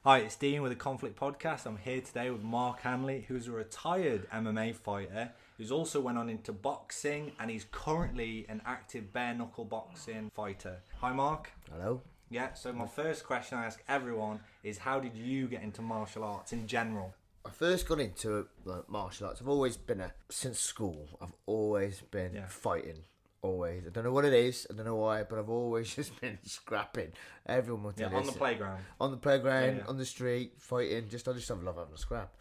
Hi, it's Dean with the Conflict Podcast. I'm here today with Mark Handley, who's a retired MMA fighter, who's also went on into boxing, and he's currently an active bare knuckle boxing fighter. Hi, Mark. Hello. Yeah, so my first question I ask everyone is, how did you get into martial arts in general? I first got into martial arts. I've always been since school. I've always been fighting. Always. I don't know what it is. I don't know why, but I've always just been scrapping. Everyone will tell you. On the playground. On the playground, on the street, fighting. I just love having a scrap.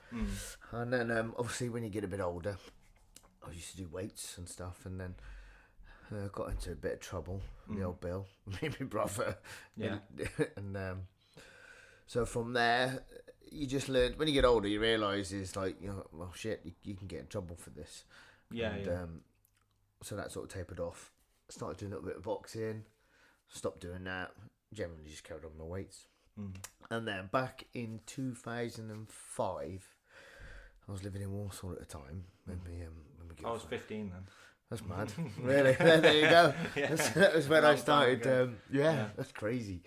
And then obviously when you get a bit older, I used to do weights and stuff, and then got into a bit of trouble. The old Bill, me and my brother. Yeah. And so from there, you just learn. When you get older, you realise it's like, well, shit, you can get in trouble for this. So that sort of tapered off. Started doing a little bit of boxing. Stopped doing that. Generally just carried on my weights. And then back in 2005, I was living in Warsaw at the time. I was 15 then. That's mad. Really? There you go. That was when I started. That's crazy.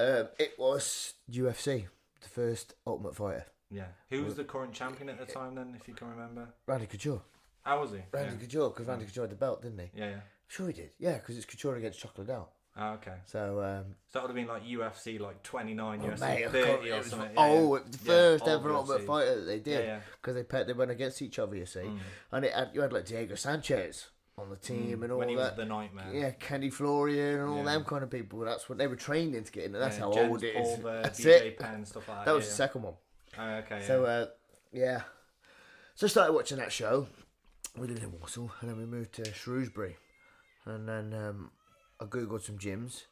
It was UFC, the first Ultimate Fighter. Yeah. Who was the current champion at the time then, if you can remember? Randy Couture. How was he? Randy Couture, because Randy Couture had the belt, didn't he? Yeah. Sure he did. Yeah, because it's Couture against Chocolate Out. Oh, okay. So that would have been like UFC like 29, UFC mate, 30 or something. The first ever Ultimate UFC. Fighter that they did. Yeah. Because they went against each other, you see. And you had like Diego Sanchez on the team and all when he that. was the Nightmare. Yeah, Kenny Florian and all them kind of people. That's what they were training to get in. That's how Jens old it is. Pulver, That's DJ it. Penn, stuff like that. That was the second one. Oh, okay. So, So I started watching that show. We lived in Warsaw, and then we moved to Shrewsbury. And then I googled some gyms,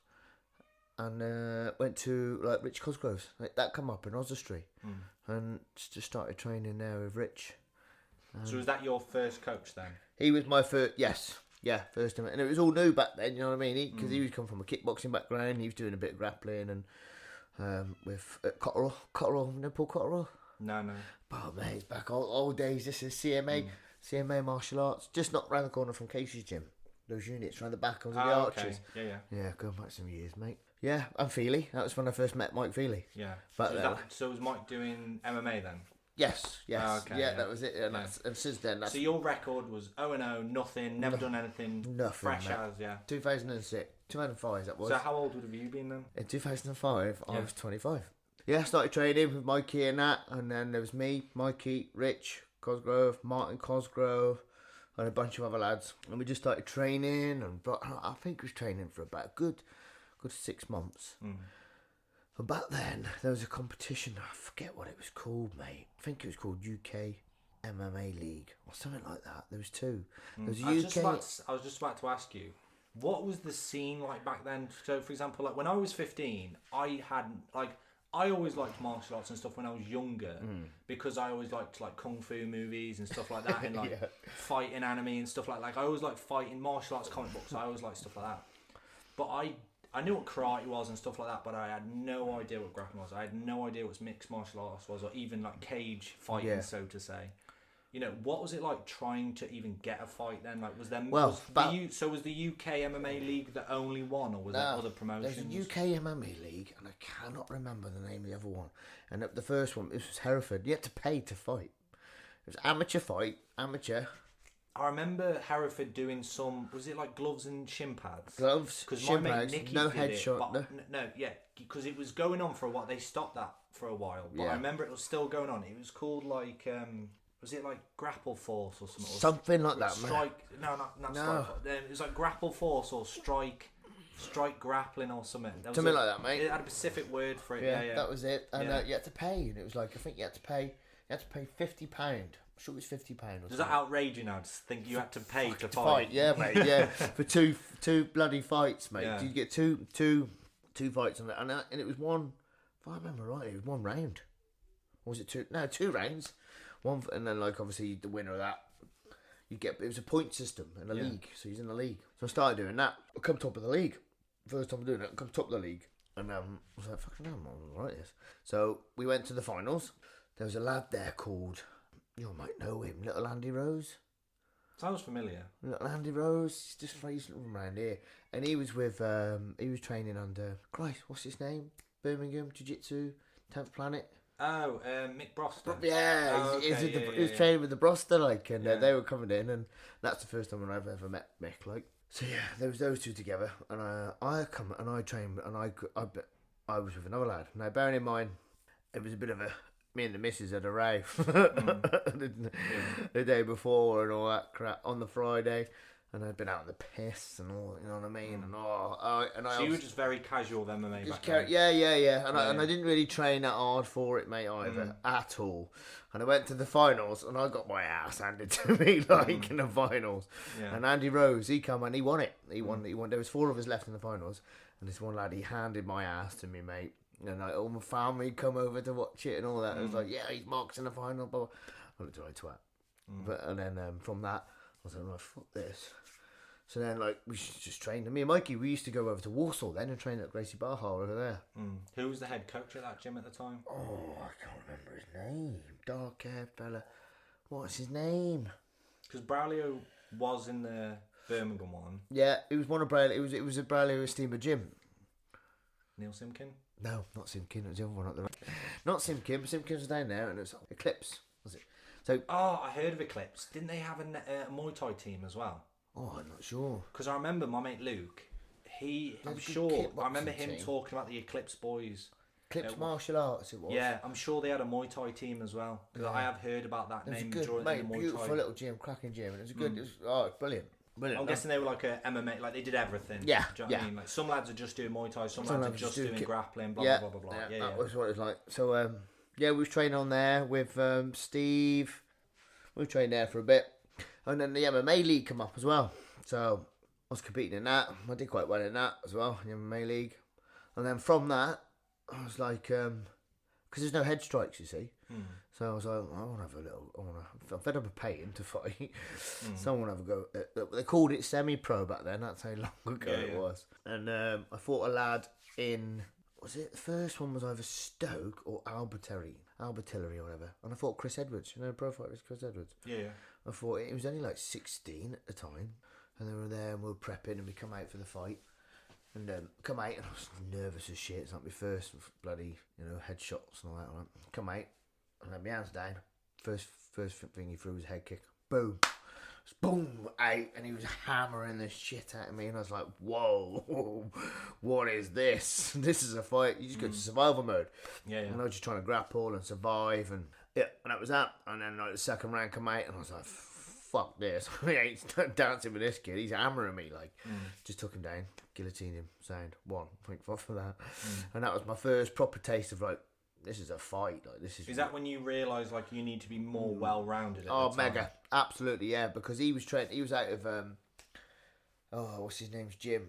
and went to like Rich Cosgrove's. Like, that come up in Oswestry, and just started training there with Rich. So was that your first coach then? He was my first, first time, and it was all new back then. You know what I mean? Because he was come from a kickboxing background. He was doing a bit of grappling, and with Cotterill, Paul Cotterill. No. Oh man, it's back old days. This is CMA martial arts, just not round the corner from Casey's gym. Those units round the back of the archers. Okay. Yeah, going back some years, mate. Yeah, and Feely. That was when I first met Mike Feely. Yeah. But so was Mike doing MMA then? Yes. Okay, that was it. And since then, so your record was 0-0, nothing, never done anything. Nothing. Fresh mate. as, 2005, that was. So how old would have you been then? In 2005, I was 25. Yeah, I started training with Mikey and that, and then there was me, Mikey, Rich Cosgrove, Martin Cosgrove, and a bunch of other lads, and we just started training, and I think we was training for about a good 6 months. And back then there was a competition. I forget what it was called, mate. I think it was called UK MMA League or something like that. There was two. There was I was just about to ask you, what was the scene like back then? So, for example, like when I was 15, I always liked martial arts and stuff when I was younger because I always liked like kung fu movies and stuff like that, and like fighting anime and stuff like that. Like I always liked fighting martial arts comic books. I always liked stuff like that. But I knew what karate was and stuff like that, but I had no idea what grappling was. I had no idea what mixed martial arts was, or even like cage fighting, so to say. What was it like trying to even get a fight then? Like, was was the UK MMA League the only one, or was there other promotions? There's a UK MMA League, and I cannot remember the name of the other one. And the first one, this was Hereford. You had to pay to fight. It was amateur. I remember Hereford doing some. Was it like gloves and shin pads? Gloves, shin pads, no headshot. Because it was going on for a while. They stopped that for a while, but I remember it was still going on. It was called like. Was it like Grapple Force or something? Something like that, Strike? Man. No. Strike. It was like Grapple Force or Strike Grappling or something. Something like that, mate. It had a specific word for it. Yeah. That was it. And you had to pay, and it was like I think you had to pay £50. I'm sure it was £50. Does that outrage you now? To think you had to pay to fight? Yeah, mate. Yeah, for two bloody fights, mate. Yeah. You get two fights on that, and it was one. If I remember right, it was one round. Or was it two? No, 2 rounds. One, and then like obviously the winner of that, it was a point system in the league, so he's in the league. So I started doing that. I come top of the league. First time I'm doing it, I come top of the league, and I was like, fucking hell, I'm alright this. So we went to the finals. There was a lad there called, you might know him, Little Andy Rose. Sounds familiar. Little Andy Rose, he's just from around here, and he was with, he was training under Christ, what's his name? Birmingham Jiu-Jitsu. 10th Planet. Oh, Mick Broster. Yeah, Oh, he okay, was training with the Broster, like, and Yeah. they were coming in, and that's the first time I've ever met Mick, like. So yeah, there was those two together, and I come and I trained, and I was with another lad. Now, bearing in mind, it was a bit of a me and the missus had a rave the day before and all that crap on the Friday. And I'd been out in the piss and all, you know what I mean? And So you were just very casual with MMA back then. then? Yeah. And I didn't really train that hard for it, mate, either, at all. And I went to the finals, and I got my ass handed to me, like, in the finals. Yeah. And Andy Rose, he come and he won it. He won. There was 4 of us left in the finals, and this one lad, he handed my ass to me, mate. And like all my family come over to watch it and all that. It was like, yeah, he's Mark's in the final. Blah, blah. I looked like a twat. But and then from that, I was like, oh, fuck this. So then, like, we just trained. And me and Mikey, we used to go over to Warsaw then and train at Gracie Bar Hall over there. Who was the head coach at that gym at the time? Oh, I can't remember his name. Dark-haired fella. What's his name? Because Braulio was in the Birmingham one. Yeah, it was one of Braulio. It was a Braulio Steamer gym. Neil Simkin? No, not Simkin. It was the other one up there. Not Simkin. Simkin was down there, and it was Eclipse, was it? So. Oh, I heard of Eclipse. Didn't they have a Muay Thai team as well? Oh, I'm not sure. Because I remember my mate Luke. I remember him talking about the Eclipse boys. Eclipse Martial Arts, it was. Yeah, I'm sure they had a Muay Thai team as well. Because I have heard about that name during the Muay Thai. Beautiful little gym, cracking gym, and it was good. It was brilliant. I'm guessing they were like a MMA, like they did everything. Yeah, Do you know what I mean? Like some lads are just doing Muay Thai, some lads are just doing grappling, blah blah blah blah. Yeah, that was what it was like. So we was training on there with Steve. We trained there for a bit, and then the MMA league come up as well. So I was competing in that. I did quite well in that as well, the MMA league. And then from that, I was like, because there's no head strikes, you see. So I was like, I want to have a little. I'm fed up of paying to fight. So I want to have a go. They called it semi-pro back then. That's how long ago it was. And I fought a lad in. Was it the first one was either Stoke or Albertillery or whatever. And I fought Chris Edwards. You know, the pro fighter was Chris Edwards. Yeah. I thought it was only like 16 at the time, and they were there and we were prepping and we come out for the fight. And come out and I was nervous as shit. It's like my first bloody, headshots and all that. Right? Come out and let my hands down. First thing he threw was a head kick. Boom. Boom, out, and he was hammering the shit out of me, and I was like, whoa, what is this? This is a fight. You just go to survival mode. Yeah. And I was just trying to grapple and survive, and and that was that. And then like the second round come out, and I was like, fuck this. I ain't dancing with this kid. He's hammering me, like. Just took him down, guillotined him, sound 1 point for that. And that was my first proper taste of like, this is a fight. Like this is. Is that when you realise like you need to be more well-rounded? Oh, mega, absolutely, yeah. Because he was trained. He was out of what's his name's gym?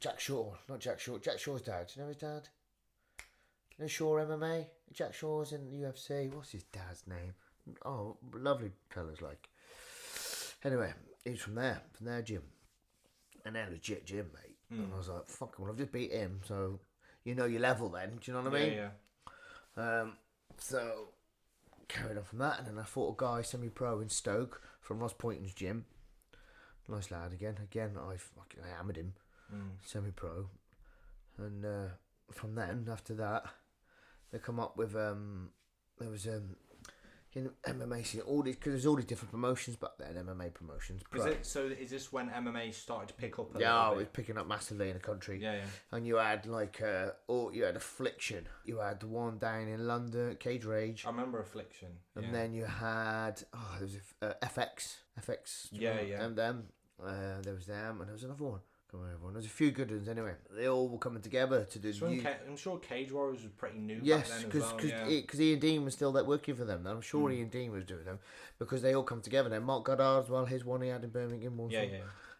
Jack Shaw, not Jack Shaw. Jack Shaw's dad. Do you know his dad? You know Shaw MMA. Jack Shaw's in the UFC. What's his dad's name? Oh, lovely fellas, like. Anyway, he's from their gym, and they're legit gym, mate. And I was like, fuck, well, I've just beat him, so you know your level then. Do you know what I mean? Yeah. So carried on from that, and then I fought a guy semi-pro in Stoke from Ross Poynton's gym. Nice lad again. I hammered him, semi-pro, and from then after that, they come up with there was MMA scene, all these, because there's all these different promotions back then, MMA promotions. Is this when MMA started to pick up? It was picking up massively in the country. Yeah. And you had like, you had Affliction. You had the one down in London, Cage Rage. I remember Affliction. And then you had there was FX. Yeah. And them. There was them, and there was another one. There's a few good ones anyway. They all were coming together to do. I'm sure Cage Warriors was pretty new. Yes, back then as well. Because Ian Dean was still there working for them. I'm sure Ian Dean was doing them because they all come together. Then Mark Goddard as well, his one he had in Birmingham. Yeah.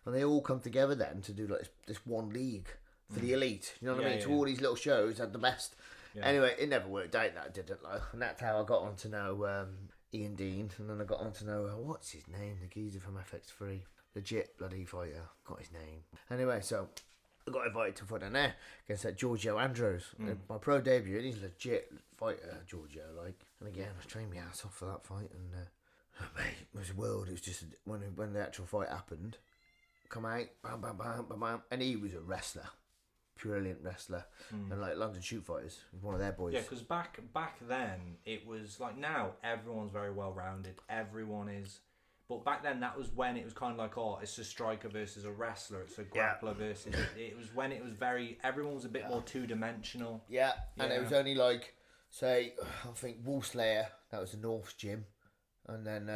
And they all come together then to do like this one league for the elite. You know what I mean? So all these little shows had the best. Yeah. Anyway, it never worked out. That didn't, like, and that's how I got on to know Ian Dean, and then I got on to know what's his name, the geezer from FX3. Legit bloody fighter. Got his name. Anyway, so I got invited to fight down there against that Giorgio Andros. My pro debut, and he's a legit fighter, Giorgio, like. And again, I trained my ass off for that fight, and mate, it was a world. It was just when the actual fight happened, come out, bam, bam, bam, bam, bam, and he was a wrestler. brilliant wrestler, and like London Shoot Fighters, one of their boys. Yeah, because back then it was like, now everyone's very well rounded. Everyone is, but back then that was when it was kind of like, oh, it's a striker versus a wrestler. It's a grappler versus. It was when it was very. Everyone was a bit more 2-dimensional. Yeah, and it was only like, say, I think Wall Slayer. That was the North's gym, and then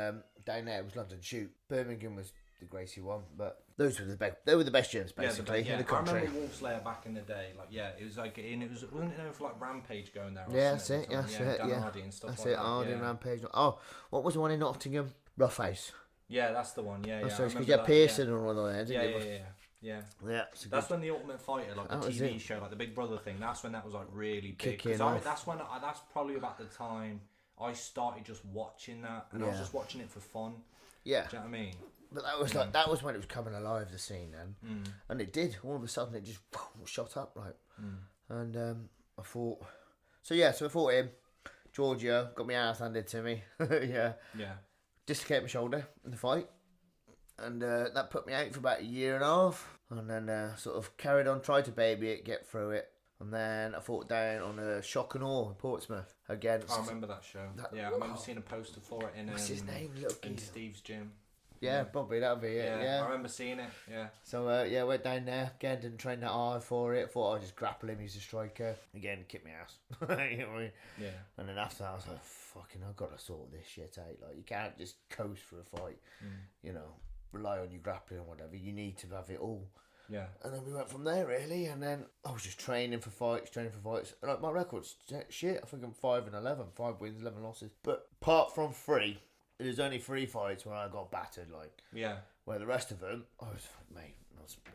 down there it was London Shoot. Birmingham was the Gracie one, but those were the best. They were the best gyms basically in the country. I remember Wolf Slayer back in the day. Like, it was like, and it wasn't it known for like Rampage going there? Or That's it. That's it. Dan Yeah, Hardy and stuff that's like it. that. Hardy and Rampage. Oh, what was the one in Nottingham? Roughhouse. Yeah, that's the one. Yeah, So yeah. you get Pearson and all that. Yeah. That's when the Ultimate Fighter, like the TV show, like the Big Brother thing. That's when that was like really big. Because that's when that's probably about the time I started just watching that, and I was just watching it for fun. Yeah. Do you know what I mean? But that was like, that was when it was coming alive, the scene then, and it did. All of a sudden, it just shot up, right? And I thought, so I fought him. Georgia got my ass handed to me. Yeah. Dislocated my shoulder in the fight, and that put me out for about a year and a half, and then sort of carried on, tried to baby it, get through it, and then I fought down on a Shock and Awe in Portsmouth against. I remember that show. I remember seeing a poster for it in. What's his name? In Steve's gym. Yeah, probably that'll be it. Yeah, I remember seeing it. Yeah. So went down there again. Didn't train that hard for it. Thought I'd just grapple him. He's a striker. Again, kick my ass. You know what I mean? Yeah. And then after that, I was like, fucking, I've got to sort this shit out. Like, you can't just coast for a fight. You know, rely on your grappling or whatever. You need to have it all. Yeah. And then we went from there really, and then I was just training for fights. And like, my record's shit. I think I'm 5-11, 5 wins, 11 losses. But apart from 3. There's only 3 fights where I got battered, like. Yeah. Where the rest of them, I was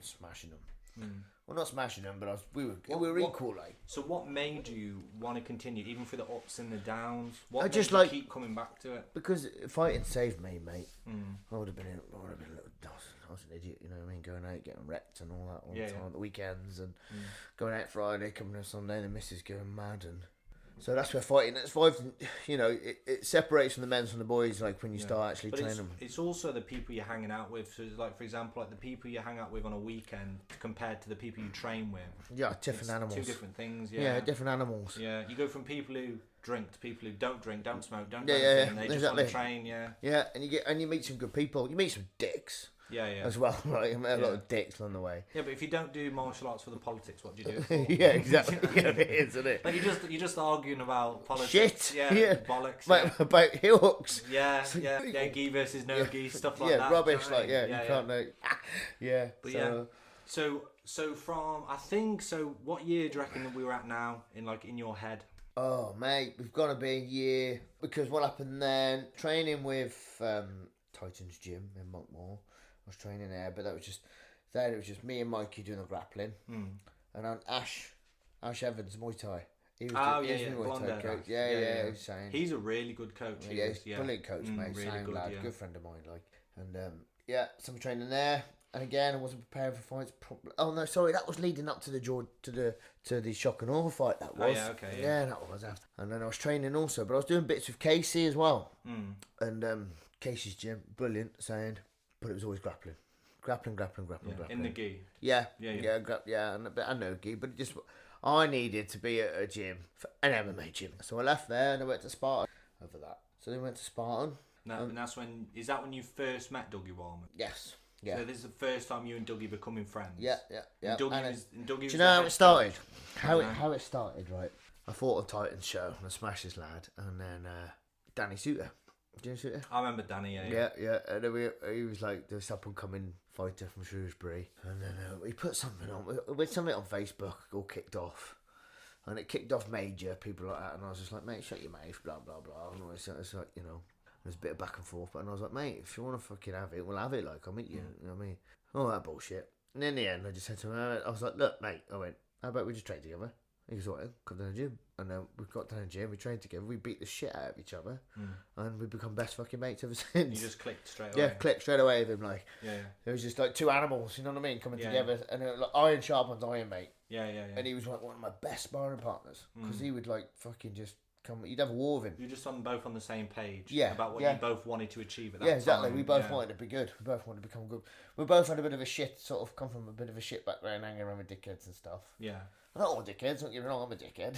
smashing them. Well, not smashing them, but we were equal, like. So what made you want to continue, even for the ups and the downs? What I made just you like keep coming back to it? Because fighting saved me, mate. I would have been I was an idiot, you know what I mean? Going out, getting wrecked and all that all the time on the weekends, and going out Friday, coming on Sunday, and the missus going mad, and. So that's where fighting. It's 5. You know, it separates from the men's from the boys. Like when you start actually training them. It's also the people you're hanging out with. So, like for example, like the people you hang out with on a weekend compared to the people you train with. Yeah, different animals. 2 different things. Yeah, different animals. Yeah, you go from people who drink to people who don't drink, don't smoke, don't do anything. They just want to train. Yeah. Yeah, and you meet some good people. You meet some dicks. Yeah. As well, right? I met a lot of dicks on the way. Yeah, but if you don't do martial arts for the politics, what do you do it for? Yeah, exactly. Yeah, it is, isn't it? Like you're just arguing about politics. Shit. Yeah. Bollocks. About heel hooks. Yeah. Gi versus no gi, stuff like that. Yeah, rubbish. Right? You can't know. Yeah. But so from what year do you reckon that we were at now in your head? Oh mate, we've got to be a year, because what happened then? Training with Titan's Gym in Monkmore. I was training there, but it was just me and Mikey doing the grappling, and on Ash Evans Muay Thai. He was Muay Thai coach. Yeah. He was saying he's a really good coach. He's brilliant coach, mate. Really sound good, lad, good friend of mine. Like, and so I'm training there, and again I wasn't preparing for fights. Oh no, sorry, that was leading up to the Shock and Awe fight. That was. Oh, yeah, okay. Yeah, that was after. And then I was training also, but I was doing bits with Casey as well. And Casey's gym, brilliant, saying. But it was always grappling. In the gi. Yeah. And no gi, but just I needed to be at a gym, an MMA gym. So I left there and I went to Spartan over that. So then went to Spartan. And that's is that when you first met Dougie Warman? Yes. Yeah. So this is the first time you and Dougie becoming friends. Yeah. And Dougie was do you know how it started? How it started, right? I fought on Titan's show and I smashed his lad, and then Danny Suter. Do you know Suter? I remember Danny, yeah. And then he was like this up and coming fighter from Shrewsbury, and then he put something on on Facebook, all kicked off, and it kicked off major, people like that, and I was just like, mate, shut your mouth, blah blah blah, and it's like, you know, there's a bit of back and forth, and I was like, mate, if you want to fucking have it, we'll have it, like, I'll meet you, you know what I mean, all that bullshit. And in the end I just said to him, I was like, look mate, I went, how about we just train together? He goes, what, come down the gym. And then we got down the gym, we trained together, we beat the shit out of each other, and we've become best fucking mates ever since. You just clicked straight away? Yeah, clicked straight away with him, like. Yeah. It was just like 2 animals, you know what I mean, coming together, and it was like iron sharpens iron, mate. Yeah. And he was like one of my best sparring partners, because he would like fucking just you'd have a war with him. You're just both on the same page. Yeah, About what yeah. you both wanted to achieve at that Yeah, exactly. time. We both wanted to be good. We both wanted to become good. We both had a bit of a shit, sort of come from a bit of a shit background, hanging around with dickheads and stuff. Yeah. I'm not all dickheads, don't get me wrong, I'm a dickhead.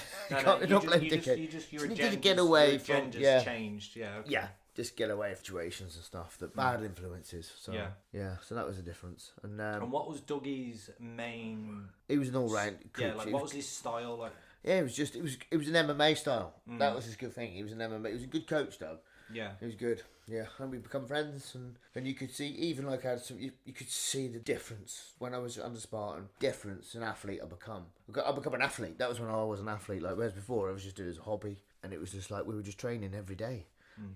Your you need to get away from... agenda's changed. Yeah. Okay. Yeah, just get away from situations and stuff, that bad influences. So, yeah, so that was a difference. And what was Dougie's main... he was an all-round coach. Yeah, like, what was his style like? Yeah, it was an MMA style. That was his good thing. He was an MMA. He was a good coach, though. Yeah. He was good. Yeah, and we become friends, and you could see, even like I had some, you could see the difference when I was under Spartan. Difference an athlete I become. I become an athlete. That was when I was an athlete. Like whereas before I was just doing it as a hobby, and it was just like we were just training every day.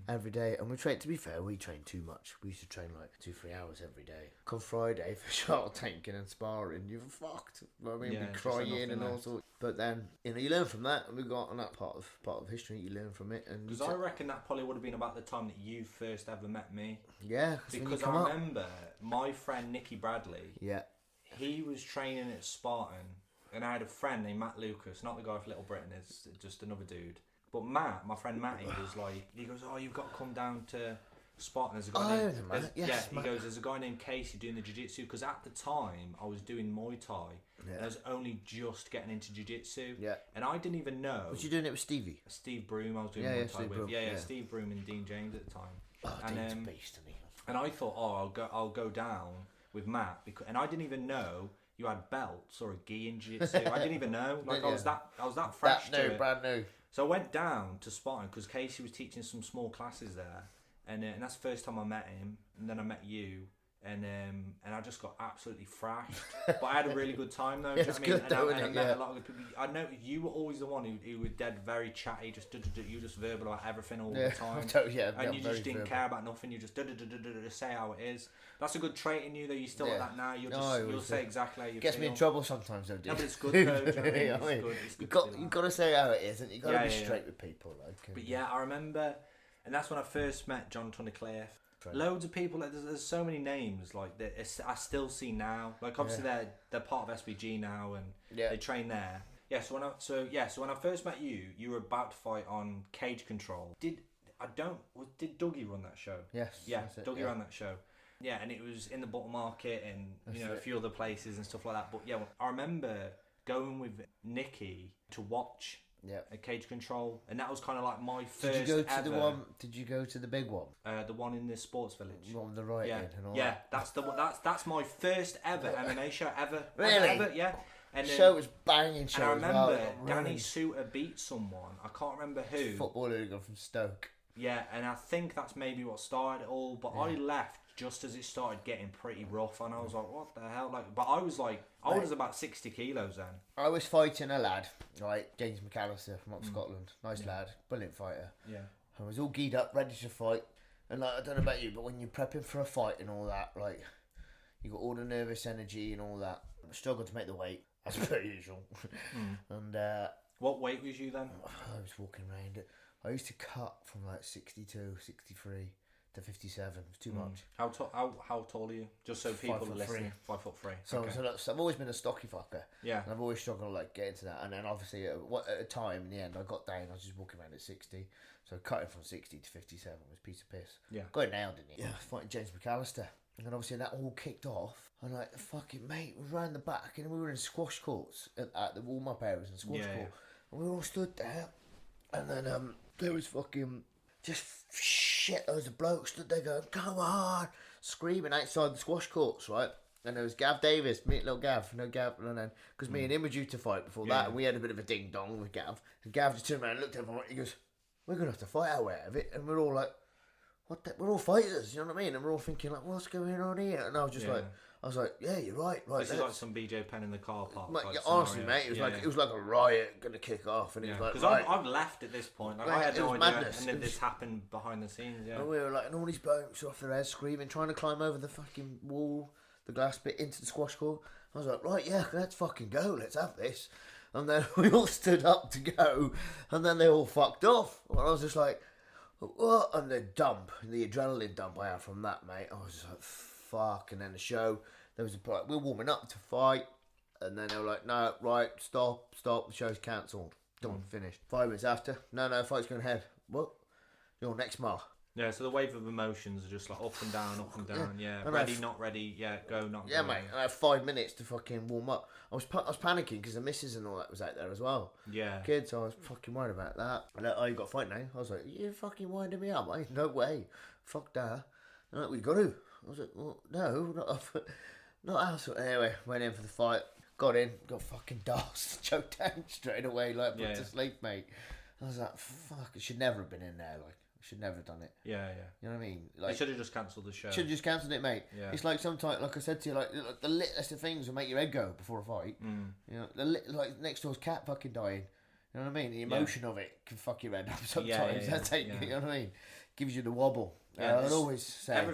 Every day, and we trained. To be fair, we trained too much. We used to train like 2-3 hours every day. Come Friday for shuttle tanking and sparring, you're fucked. You know what I mean, we crying and all sorts. But then you learn from that, and we got on that part of history. You learn from it, and because I reckon that probably would have been about the time that you first ever met me. Yeah, because I remember my friend Nicky Bradley. Yeah, he was training at Spartan, and I had a friend named Matt Lucas, not the guy for Little Britain. It's just another dude. But Matt, my friend Matty, was like, he goes, "Oh, you've got to come down to Spartan." There's a guy named, he goes, "There's a guy named Casey doing the jiu-jitsu." Because at the time, I was doing Muay Thai, and I was only just getting into jiu-jitsu. Yeah. And I didn't even know. Was you doing it with Stevie? Steve Broom, I was doing Muay Thai with. Yeah, Steve Broom and Dean James at the time. Oh, Dean's a beast, isn't he? And I thought, I'll go down with Matt, and I didn't even know you had belts or a gi in jiu-jitsu. I didn't even know. Like I was that fresh to it. Brand new. So I went down to Spartan because Casey was teaching some small classes there, and that's the first time I met him. And then I met you, and I just got absolutely thrashed. But I had a really good time though. Yeah, it's good though, isn't it? I met a lot of good people. I know you were always the one who was dead very chatty. You just verbal about everything all the time. And you just didn't care about nothing. You just say how it is. That's a good trait in you though. You still like that now. You'll say exactly how you gets feel. me in trouble sometimes though, dude. No, but it's good though. It's good. You've got to say how it is, and you've got to be straight with people. But yeah, I remember, and that's when I first met John Tunnicliffe. Loads of people. There's so many names like that I still see now. Like obviously they're part of SBG now, and they train there. Yeah. So when I first met you, you were about to fight on Cage Control. Did Dougie run that show? Yes. Yeah. Dougie ran that show. Yeah, and it was in the Bottle Market and a few other places and stuff like that. But yeah, I remember going with Nicky to watch a Cage Control, and that was kind of like my first. Did you go to the one? Did you go to the big one? The one in the Sports Village. The one with the right end and all that. Yeah, that's the one. That's my first ever MMA show ever. Really? Ever, yeah. And show was banging. Show. And I remember Danny Suter beat someone. I can't remember who. Football hooligan from Stoke. Yeah, and I think that's maybe what started it all. But I left just as it started getting pretty rough, and I was like, "What the hell?" But I was about 60 kilos then. I was fighting a lad, right, James McAllister from up Scotland. Nice lad, brilliant fighter. Yeah. I was all geared up, ready to fight, and I don't know about you, but when you're prepping for a fight and all that, you got all the nervous energy and all that. I struggled to make the weight, as per usual. And what weight was you then? I was walking around it. I used to cut from 62, 63 to 57. It was too much. How tall are you? Just so people are listening. 5'3". So I've always been a stocky fucker. Yeah. And I've always struggled getting to that. And then obviously at a time in the end I got down. I was just walking around at 60. So cutting from 60 to 57 was a piece of piss. Yeah. Got it nailed, didn't it? Yeah. Fighting James McAllister. And then obviously that all kicked off. And the fucking mate was round the back, and we were in squash courts at the warm up areas in squash court. And we all stood there. And then there was fucking just shitloads of blokes stood there going, "Come on!" screaming outside the squash courts, right? And there was Gav Davis, me, little Gav, and then because me and him were due to fight before that, and we had a bit of a ding dong with Gav. And Gav just turned around and looked at everyone. He goes, "We're gonna have to fight our way out of it," and we're all like, "What? We're all fighters," you know what I mean? And we're all thinking "What's going on here?" And I was just "Yeah, you're right." This is like some BJ Penn in the car park. Honestly, mate, it was like a riot gonna kick off, and it was like, because I've left at this point. I had no idea, madness. And then this happened behind the scenes. Yeah, and we were and all these blokes off their heads screaming, trying to climb over the fucking wall, the glass bit into the squash court. I was like, right, yeah, let's fucking go, let's have this. And then we all stood up to go, and then they all fucked off. And I was just like, what? And the adrenaline dump I had from that, mate. I was just like, fuck. And then the show, we were warming up to fight, and then they were like, no, right, stop, the show's cancelled. Done, finished. 5 minutes after, no, fight's going ahead. What? Your next mark. Yeah, so the wave of emotions are just like up and down, yeah. And Ready, not ready, yeah, go, not Yeah, go. mate. I had 5 minutes to fucking warm up. I was panicking because the missus and all that was out there as well. Yeah. Kids, I was fucking worried about that. And like, oh, you got a fight now? I was like, you fucking winding me up, mate. No way. Fuck that. And like, we got to. I was like, well, no, not us. Anyway, went in for the fight. Got in, got fucking dosed, choked down straight away, like put to sleep, mate. I was like, fuck, I should never have been in there, like. Should never have done it. Yeah. You know what I mean? Like, you should have just cancelled the show. Should have just cancelled it, mate. Yeah. It's like sometimes, like I said to you, like the littlest of things will make your head go before a fight. You know, like next door's cat fucking dying. You know what I mean? The emotion of it can fuck your head up sometimes. You know what I mean? Gives you the wobble. I'd always say,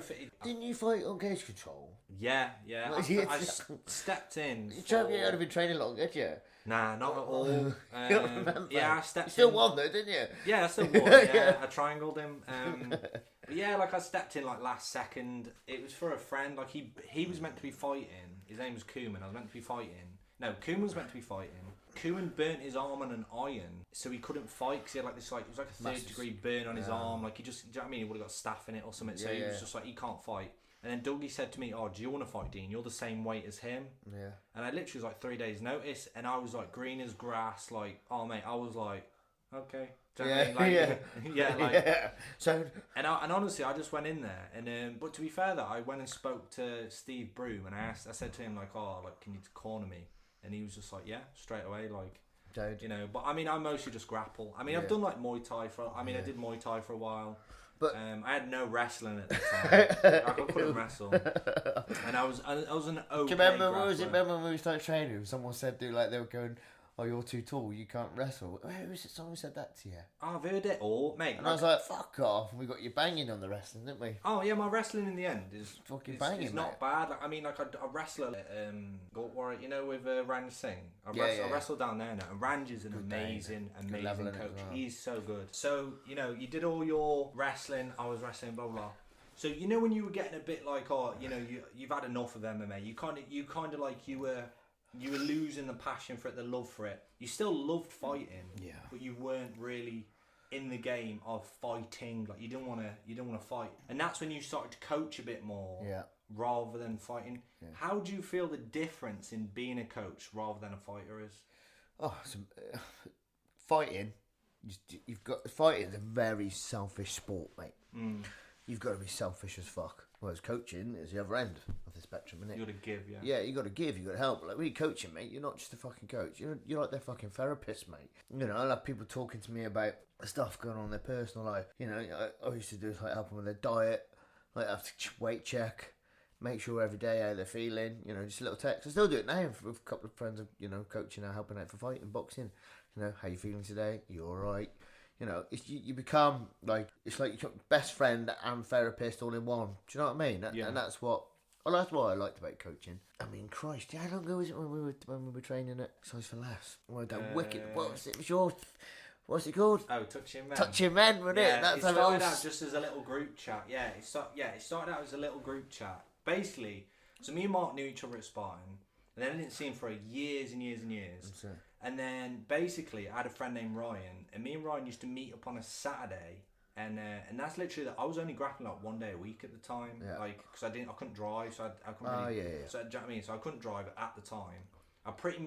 didn't you fight on cage control? Yeah. I stepped in. You would have been training long, did you? Nah, not at all. You don't remember? Yeah, I stepped in. You still won though, didn't you? Yeah, I still won. Yeah, I triangled him. But yeah, like I stepped in like last second. It was for a friend. Like he was meant to be fighting. His name was Koeman. I was meant to be fighting. No, Koeman was meant to be fighting. Koeman burnt his arm on an iron, so he couldn't fight because he had like this it was like a 3rd-degree burn on his arm. Like he just, do you know what I mean? He would have got staph in it or something. So he was just like, he can't fight. And then Dougie said to me, "Oh, do you want to fight, Dean? You're the same weight as him." Yeah. And I literally was like 3 days notice, and I was like green as grass. Like, oh mate, I was like, okay. Do you know what I mean? Like, yeah, like. Yeah. So. And honestly, I just went in there, and but to be fair, though, I went and spoke to Steve Broom, and I said to him like, "Oh, like, can you corner me?" And he was just like, "Yeah," straight away, like. Dude. You know, but I mean, I mostly just grapple. I mean, I've done like Muay Thai I did Muay Thai for a while. But I had no wrestling at the time. I couldn't wrestle, and I was an okay. Do you remember? Remember when we started training? Someone said, they were going, "Oh, you're too tall. You can't wrestle." Who was it? Someone said that to you. Oh, I've heard it all, mate. And I was like, "Fuck off!" And we got you banging on the wrestling, didn't we? Oh yeah, my wrestling in the end is fucking banging. It's not bad. Like, I mean, like I wrestle at Warwick, you know, with Ranj Singh. I wrestle down there now, and Ranj is an amazing coach. Well. He's so good. So you know, you did all your wrestling. I was wrestling, blah blah. So you know, when you were getting a bit like, oh, you know, you've had enough of MMA. You kind of like you were losing the passion for it, the love for it. You still loved fighting, but you weren't really in the game of fighting. Like you didn't want to fight, and that's when you started to coach a bit more, rather than fighting. Yeah. How do you feel the difference in being a coach rather than a fighter is? Oh, fighting. Fighting is a very selfish sport, mate. You've got to be selfish as fuck. Whereas coaching is the other end of the spectrum, isn't it? You got to give, Yeah, you got to give, you got to help. Like when you're coaching, mate, you're not just a fucking coach. You're like their fucking therapist, mate. You know, I'll have people talking to me about stuff going on in their personal life. You know, I used to do like help them with their diet, like have to weight check, make sure every day how they're feeling. You know, just a little text. I still do it now with a couple of friends. You know, coaching now, helping out for fighting, boxing. You know, how you feeling today? You all right? You know, you become like, it's like your best friend and therapist all in one. Do you know what I mean? And that's what I liked about coaching. I mean, Christ, how long ago was it when we were training at Size for Less? Well, that wicked. What's it called? Oh, Touching Men. Touching Men, wasn't it? That's it started out just as a little group chat. It started out as a little group chat. Basically, so me and Mark knew each other at Spartan, and then I didn't see him for years and years and years. Okay. And then basically, I had a friend named Ryan, and me and Ryan used to meet up on a Saturday, and that's literally that. I was only grappling like 1 day a week at the time, like because I couldn't drive, so I couldn't. So do you know what I mean? So I couldn't drive at the time. I pretty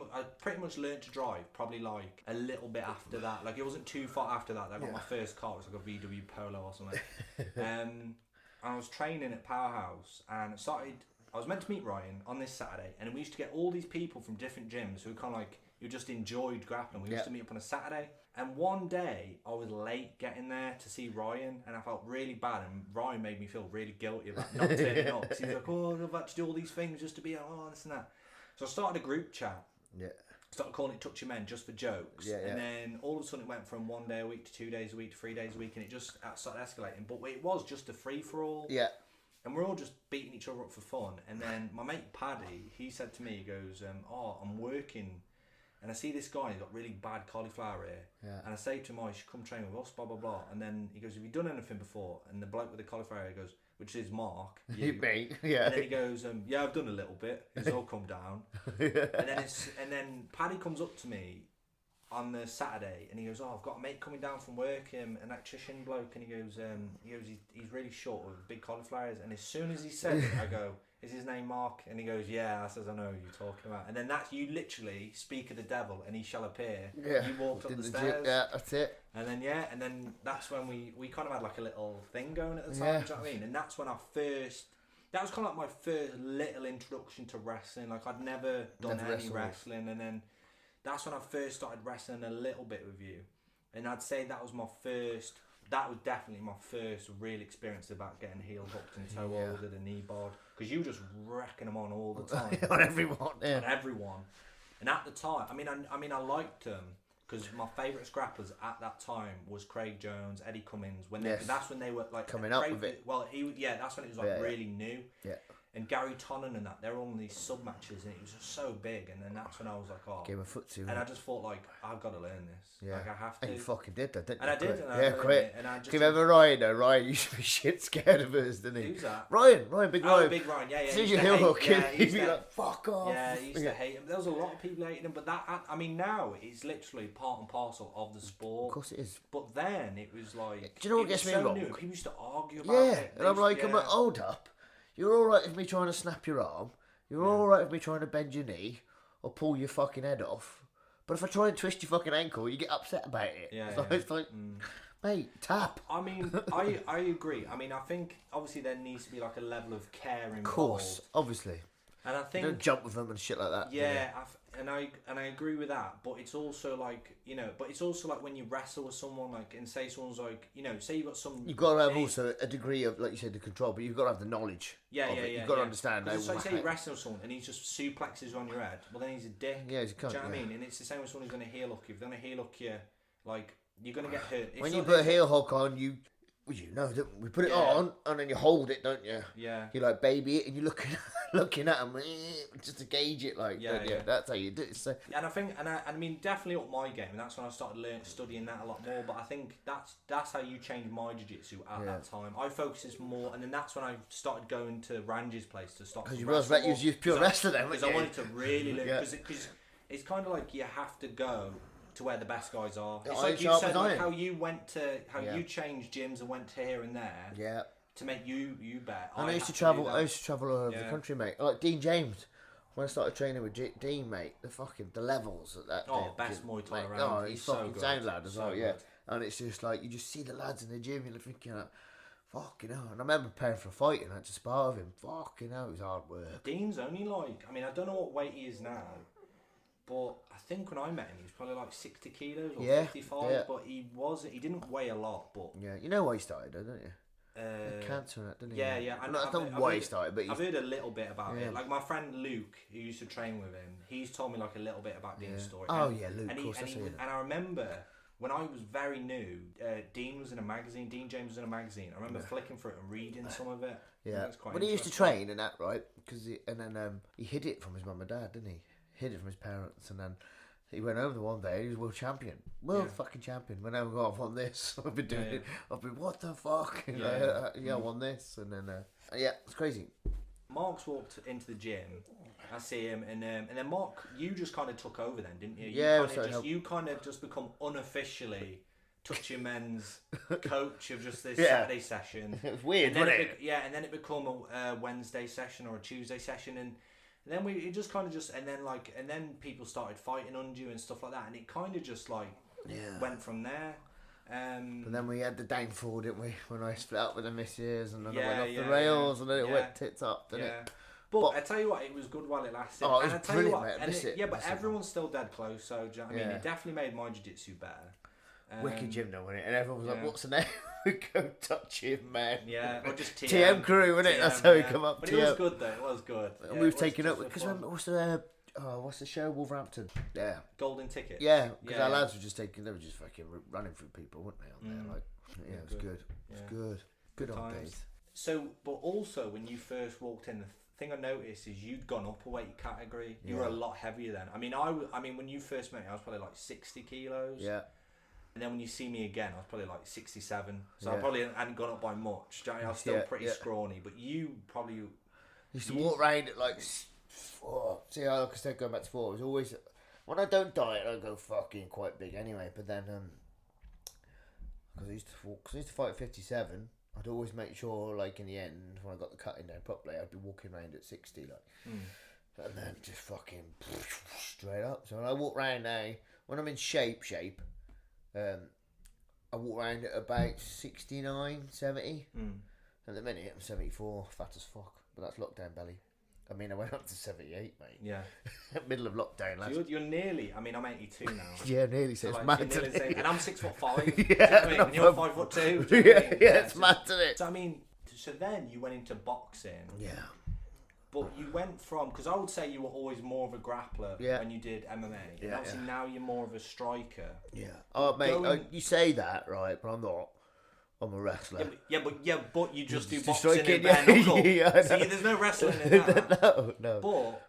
much learned to drive probably like a little bit after that. Like it wasn't too far after that. I got my first car. It was like a VW Polo or something. And I was training at Powerhouse, and I was meant to meet Ryan on this Saturday, and we used to get all these people from different gyms who kind of like. You just enjoyed grappling. We used to meet up on a Saturday, and one day I was late getting there to see Ryan, and I felt really bad, and Ryan made me feel really guilty about not turning up. He was like, "Oh, I've had to do all these things just to be this and that." So I started a group chat. Yeah. Started calling it Touch Your Men just for jokes. Yeah. And then all of a sudden it went from 1 day a week to 2 days a week to 3 days a week, and it just started escalating. But it was just a free for all. Yeah. And we're all just beating each other up for fun. And then my mate Paddy, he said to me, he goes, I'm working. And I see this guy, he's got really bad cauliflower ear. Yeah. And I say to him, you should come train with us, blah, blah, blah. And then he goes, have you done anything before? And the bloke with the cauliflower ear goes, which is Mark. You. Me, yeah. And then he goes, yeah, I've done a little bit. He's all come down. And then Paddy comes up to me on the Saturday, and he goes, "Oh, I've got a mate coming down from work, an electrician bloke," and he goes, he's really short with big cauliflower ears." And as soon as he said it, I go, "Is his name Mark?" And he goes, "Yeah." I says, "I know who you're talking about." And then that's you literally speak of the devil, and he shall appear. Yeah. You walked up the stairs. Yeah, that's it. And then that's when we kind of had like a little thing going at the time. Yeah. Do you know what I mean? And that's when that was kind of like my first little introduction to wrestling. Like I'd never done any wrestling, and then that's when I first started wrestling a little bit with you. And I'd say that was definitely my first real experience about getting heel hooked and toe holded and knee barred, because you were just wrecking them on all the time. On everyone, yeah. On everyone. And at the time, I mean, I liked them because my favourite scrappers at that time was Craig Jones, Eddie Cummins. That's when they were like coming up with it. Well, that's when it was like really new. Yeah. And Gary Tonnen and that, they're all in these sub matches, and it was just so big. And then that's when I was like, "Oh," gave a foot to. And I just thought like, I've got to learn this. Yeah. Like I have to. And you fucking did that, didn't you? And I did. And quit. And I just. Do you remember Ryan? Though Ryan used to be shit scared of us, didn't he? Who's that? Big Ryan. Oh, Big Ryan. Yeah. As soon as you heel hook him, he'd be like, "Fuck off." Yeah, he used to hate him. There was a lot of people hating him, but I mean, now it's literally part and parcel of the sport. Of course it is. But then it was like. Do you know what gets me wrong? New. People used to argue about it. And I'm like, hold up. You're all right with me trying to snap your arm. You're all right with me trying to bend your knee or pull your fucking head off. But if I try and twist your fucking ankle, you get upset about it. It's like, mate, tap. I mean, I agree. I mean, I think obviously there needs to be like a level of care involved. Of course, obviously. And I think you don't jump with them and shit like that. Yeah, and I agree with that. But it's also like when you wrestle with someone, like, and say someone's like, say you've got some. You've got to have also a degree of, like you said, the control, but you've got to have the knowledge. Yeah. You've got to understand. So like, say you wrestle with someone and he just suplexes you on your head. Well, then he's a dick. Yeah, he's a cunt. Do you know what I mean? And it's the same with someone who's going to heel hook you. If they're going to heel hook you, like, you're going to get hurt. When you put a heel hook on, we put it on and then you hold it, don't you? Yeah. You like baby it and you're looking at them just to gauge it, like, yeah. That's how you do it. So. And I think, and I mean, definitely up my game, and that's when I started studying that a lot more. But I think that's how you change my jiu-jitsu at that time. I focused more, and then that's when I started going to Ranji's place to start. Because you was pure wrestler then, because I wanted to really learn. Because it's kind of like you have to go to where the best guys are. It's like you said, like how you went to you changed gyms and went to here and there. Yeah. To make you better. I used to travel all over the country, mate. Like Dean James. When I started training with Dean, mate, the levels at that. Oh, best Muay Thai around. He's so fucking good. sound lad as well, good. yeah. And it's just like you just see the lads in the gym, you're thinking like, fucking hell. And I remember preparing for a fight and I had to spar with him. Fucking hell, it was hard work. Dean's only like, I mean, I don't know what weight he is now. But I think when I met him, he was probably like 60 kilos or 55. But he didn't weigh a lot. But yeah, you know why he started, don't you? Cancer and that, didn't he? Yeah. I don't know why he started, but I've heard a little bit about it. Like my friend Luke, who used to train with him, he's told me like a little bit about Dean's story. Luke, and of course. And I remember when I was very new, Dean was in a magazine. Dean James was in a magazine. I remember flicking through it and reading some of it. Yeah, when he used to train and that, right? And then he hid it from his mum and dad, didn't he? Hid it from his parents, and then he went home the one day. He was world champion, fucking champion. When I won this, I've been doing it. I've been what the fuck? I won this, and then it's crazy. Mark's walked into the gym. I see him, and then Mark, you just kind of took over then, didn't you? You kind of just become unofficially Touching Men's coach of just this Saturday session. It was weird, wasn't it? And then it became a Wednesday session or a Tuesday session, and then and then people started fighting under you and stuff like that, and it kind of just like went from there. But then we had the downfall, didn't we? When I split up with the missus, and then I went off the rails, and then it went tits up, didn't it? But I tell you what, it was good while it lasted. Oh, it was brilliant, mate. But everyone's still dead close, so do you know what I mean? It definitely made my jiu-jitsu better. Wicked gym though, wasn't it? And everyone was like, "What's the name?" We go touch him, man. Yeah, or just TM crew, wasn't it? That's how we come up. But it was good though. It was good. And we've taken up because remember what's the show? Wolverhampton. Yeah. Golden Ticket. Yeah, because our lads were just they were just fucking running through people, weren't they? On there, like, it was good. It was good. Good old days. So, but also when you first walked in, the thing I noticed is you'd gone up a weight category. You were a lot heavier then. I mean, when you first met me, I was probably like 60 kilos. Yeah. And then when you see me again, I was probably like 67. So I probably hadn't gone up by much. I was still pretty scrawny. But you probably used to walk around at like 4. See, like I said, going back to 4, it was always when I don't diet, I go fucking quite big anyway. But then, because I used to fight at 57, I'd always make sure, like, in the end, when I got the cutting down properly, I'd be walking around at 60, like. And then just fucking straight up. So when I walk around now, when I'm in shape, I walk around at about 69, 70. At the minute, I'm 74, fat as fuck. But that's lockdown belly. I mean, I went up to 78, mate. Yeah. Middle of lockdown. So you're nearly, I mean, I'm 82 now. Yeah, nearly. So it's mad to nearly and I'm 6'5". Yeah. Do you know what I mean? And you're 5'2". Yeah, yeah, it's mad to it. So, I mean, so then you went into boxing. Yeah. But you went from, because I would say you were always more of a grappler when you did MMA. Yeah, and obviously now you're more of a striker. Yeah. Oh, mate, you say that, right? But I'm not. I'm a wrestler. But you just do Just boxing striking, and bare knuckle. yeah, See, there's no wrestling in that. No. But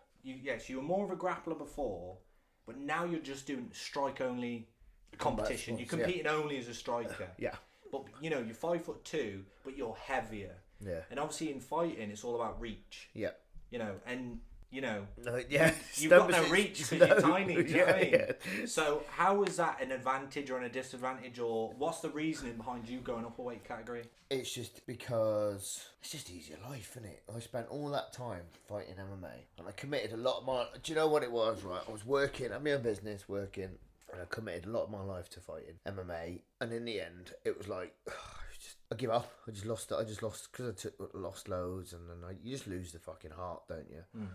you were more of a grappler before, but now you're just doing strike only competition. You're competing only as a striker. Yeah. But you're 5'2", but you're heavier. Yeah. And obviously in fighting, it's all about reach. Yeah. No, yeah. You've got no reach because you're tiny. Do you know what I mean? Yeah. So how is that an advantage or a disadvantage, or what's the reasoning behind you going up a weight category? It's just because it's just easier life, isn't it? I spent all that time fighting MMA, and I committed a lot of my. Do you know what it was? Right, I was working. I'm in business, working, and I committed a lot of my life to fighting MMA. And in the end, it was like. I give up. I just lost because I lost loads, and then you just lose the fucking heart, don't you?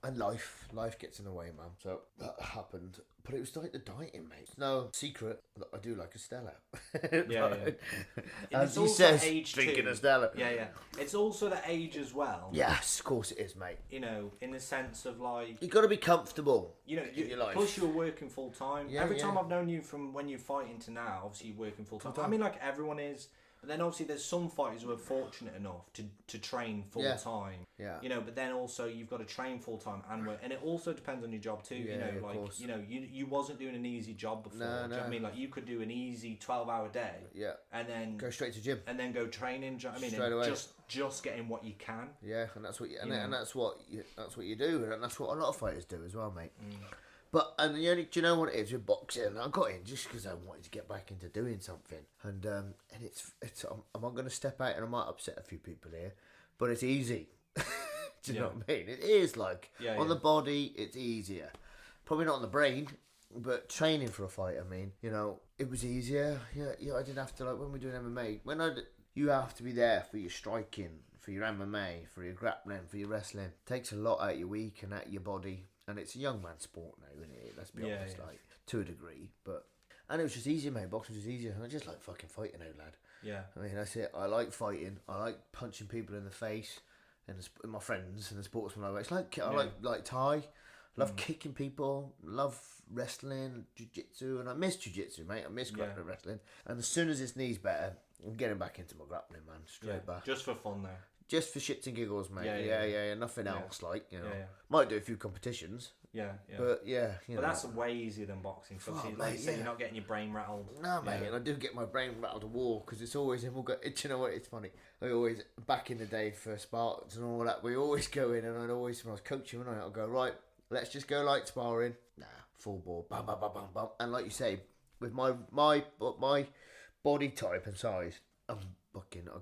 And life gets in the way, man. So that happened, but it was like the dieting, mate. It's no secret that I do like a Stella. Yeah. As he says, age drinking too. a Stella. Yeah. It's also the age as well. Yes, of course it is, mate. In the sense of like You got to be comfortable. in your life. Plus you're working full time. Yeah, Every time I've known you from when you're fighting to now, obviously you're working full time. I mean, like everyone is. But then obviously there's some fighters who are fortunate enough to train full time. Yeah. But then also you've got to train full time and work, and it also depends on your job too. Yeah, of course. You wasn't doing an easy job before. No. Do you know what I mean? Like you could do an easy 12-hour day. Yeah. And then go straight to gym. And then go training. Do you know what I mean? Straight away. Just getting what you can. Yeah, and that's what you, and that's what you do, and that's what a lot of fighters do as well, mate. But do you know what it is with boxing? I got in just because I wanted to get back into doing something, and it's I'm not going to step out, and I might upset a few people here, but it's easy. Do you know what I mean? It is like on the body, it's easier. Probably not on the brain, but training for a fight. I mean, it was easier. Yeah. I didn't have to when we're doing MMA. You have to be there for your striking, for your MMA, for your grappling, for your wrestling. It takes a lot out your week and out your body. And it's a young man's sport now, isn't it? Let's be honest, like, to a degree. And it was just easier, mate. Boxing was easier. I just like fucking fighting out, lad. Yeah. I mean, that's it. I like fighting. I like punching people in the face. And my friends and the sportsmen I like. It's like, I like Thai. Love kicking people. Love wrestling, jiu-jitsu. And I miss jiu-jitsu, mate. I miss grappling wrestling. And as soon as his knee's better, I'm getting back into my grappling, man. Straight back. Just for fun, though. Just for shits and giggles, mate. Yeah. Nothing else, like, Might do a few competitions. Yeah. But, but that's way easier than boxing. So like you say, you're not getting your brain rattled. No, mate. And I do get my brain rattled to war because it's always, do you know what, it's funny. I always, back in the day for Spartans and all that, we always go in and I'd always, when I was coaching, I'd go, right, let's just go light sparring. Nah, full ball. Bam, bam, bam, bam, bam. And like you say, with my body type and size, I've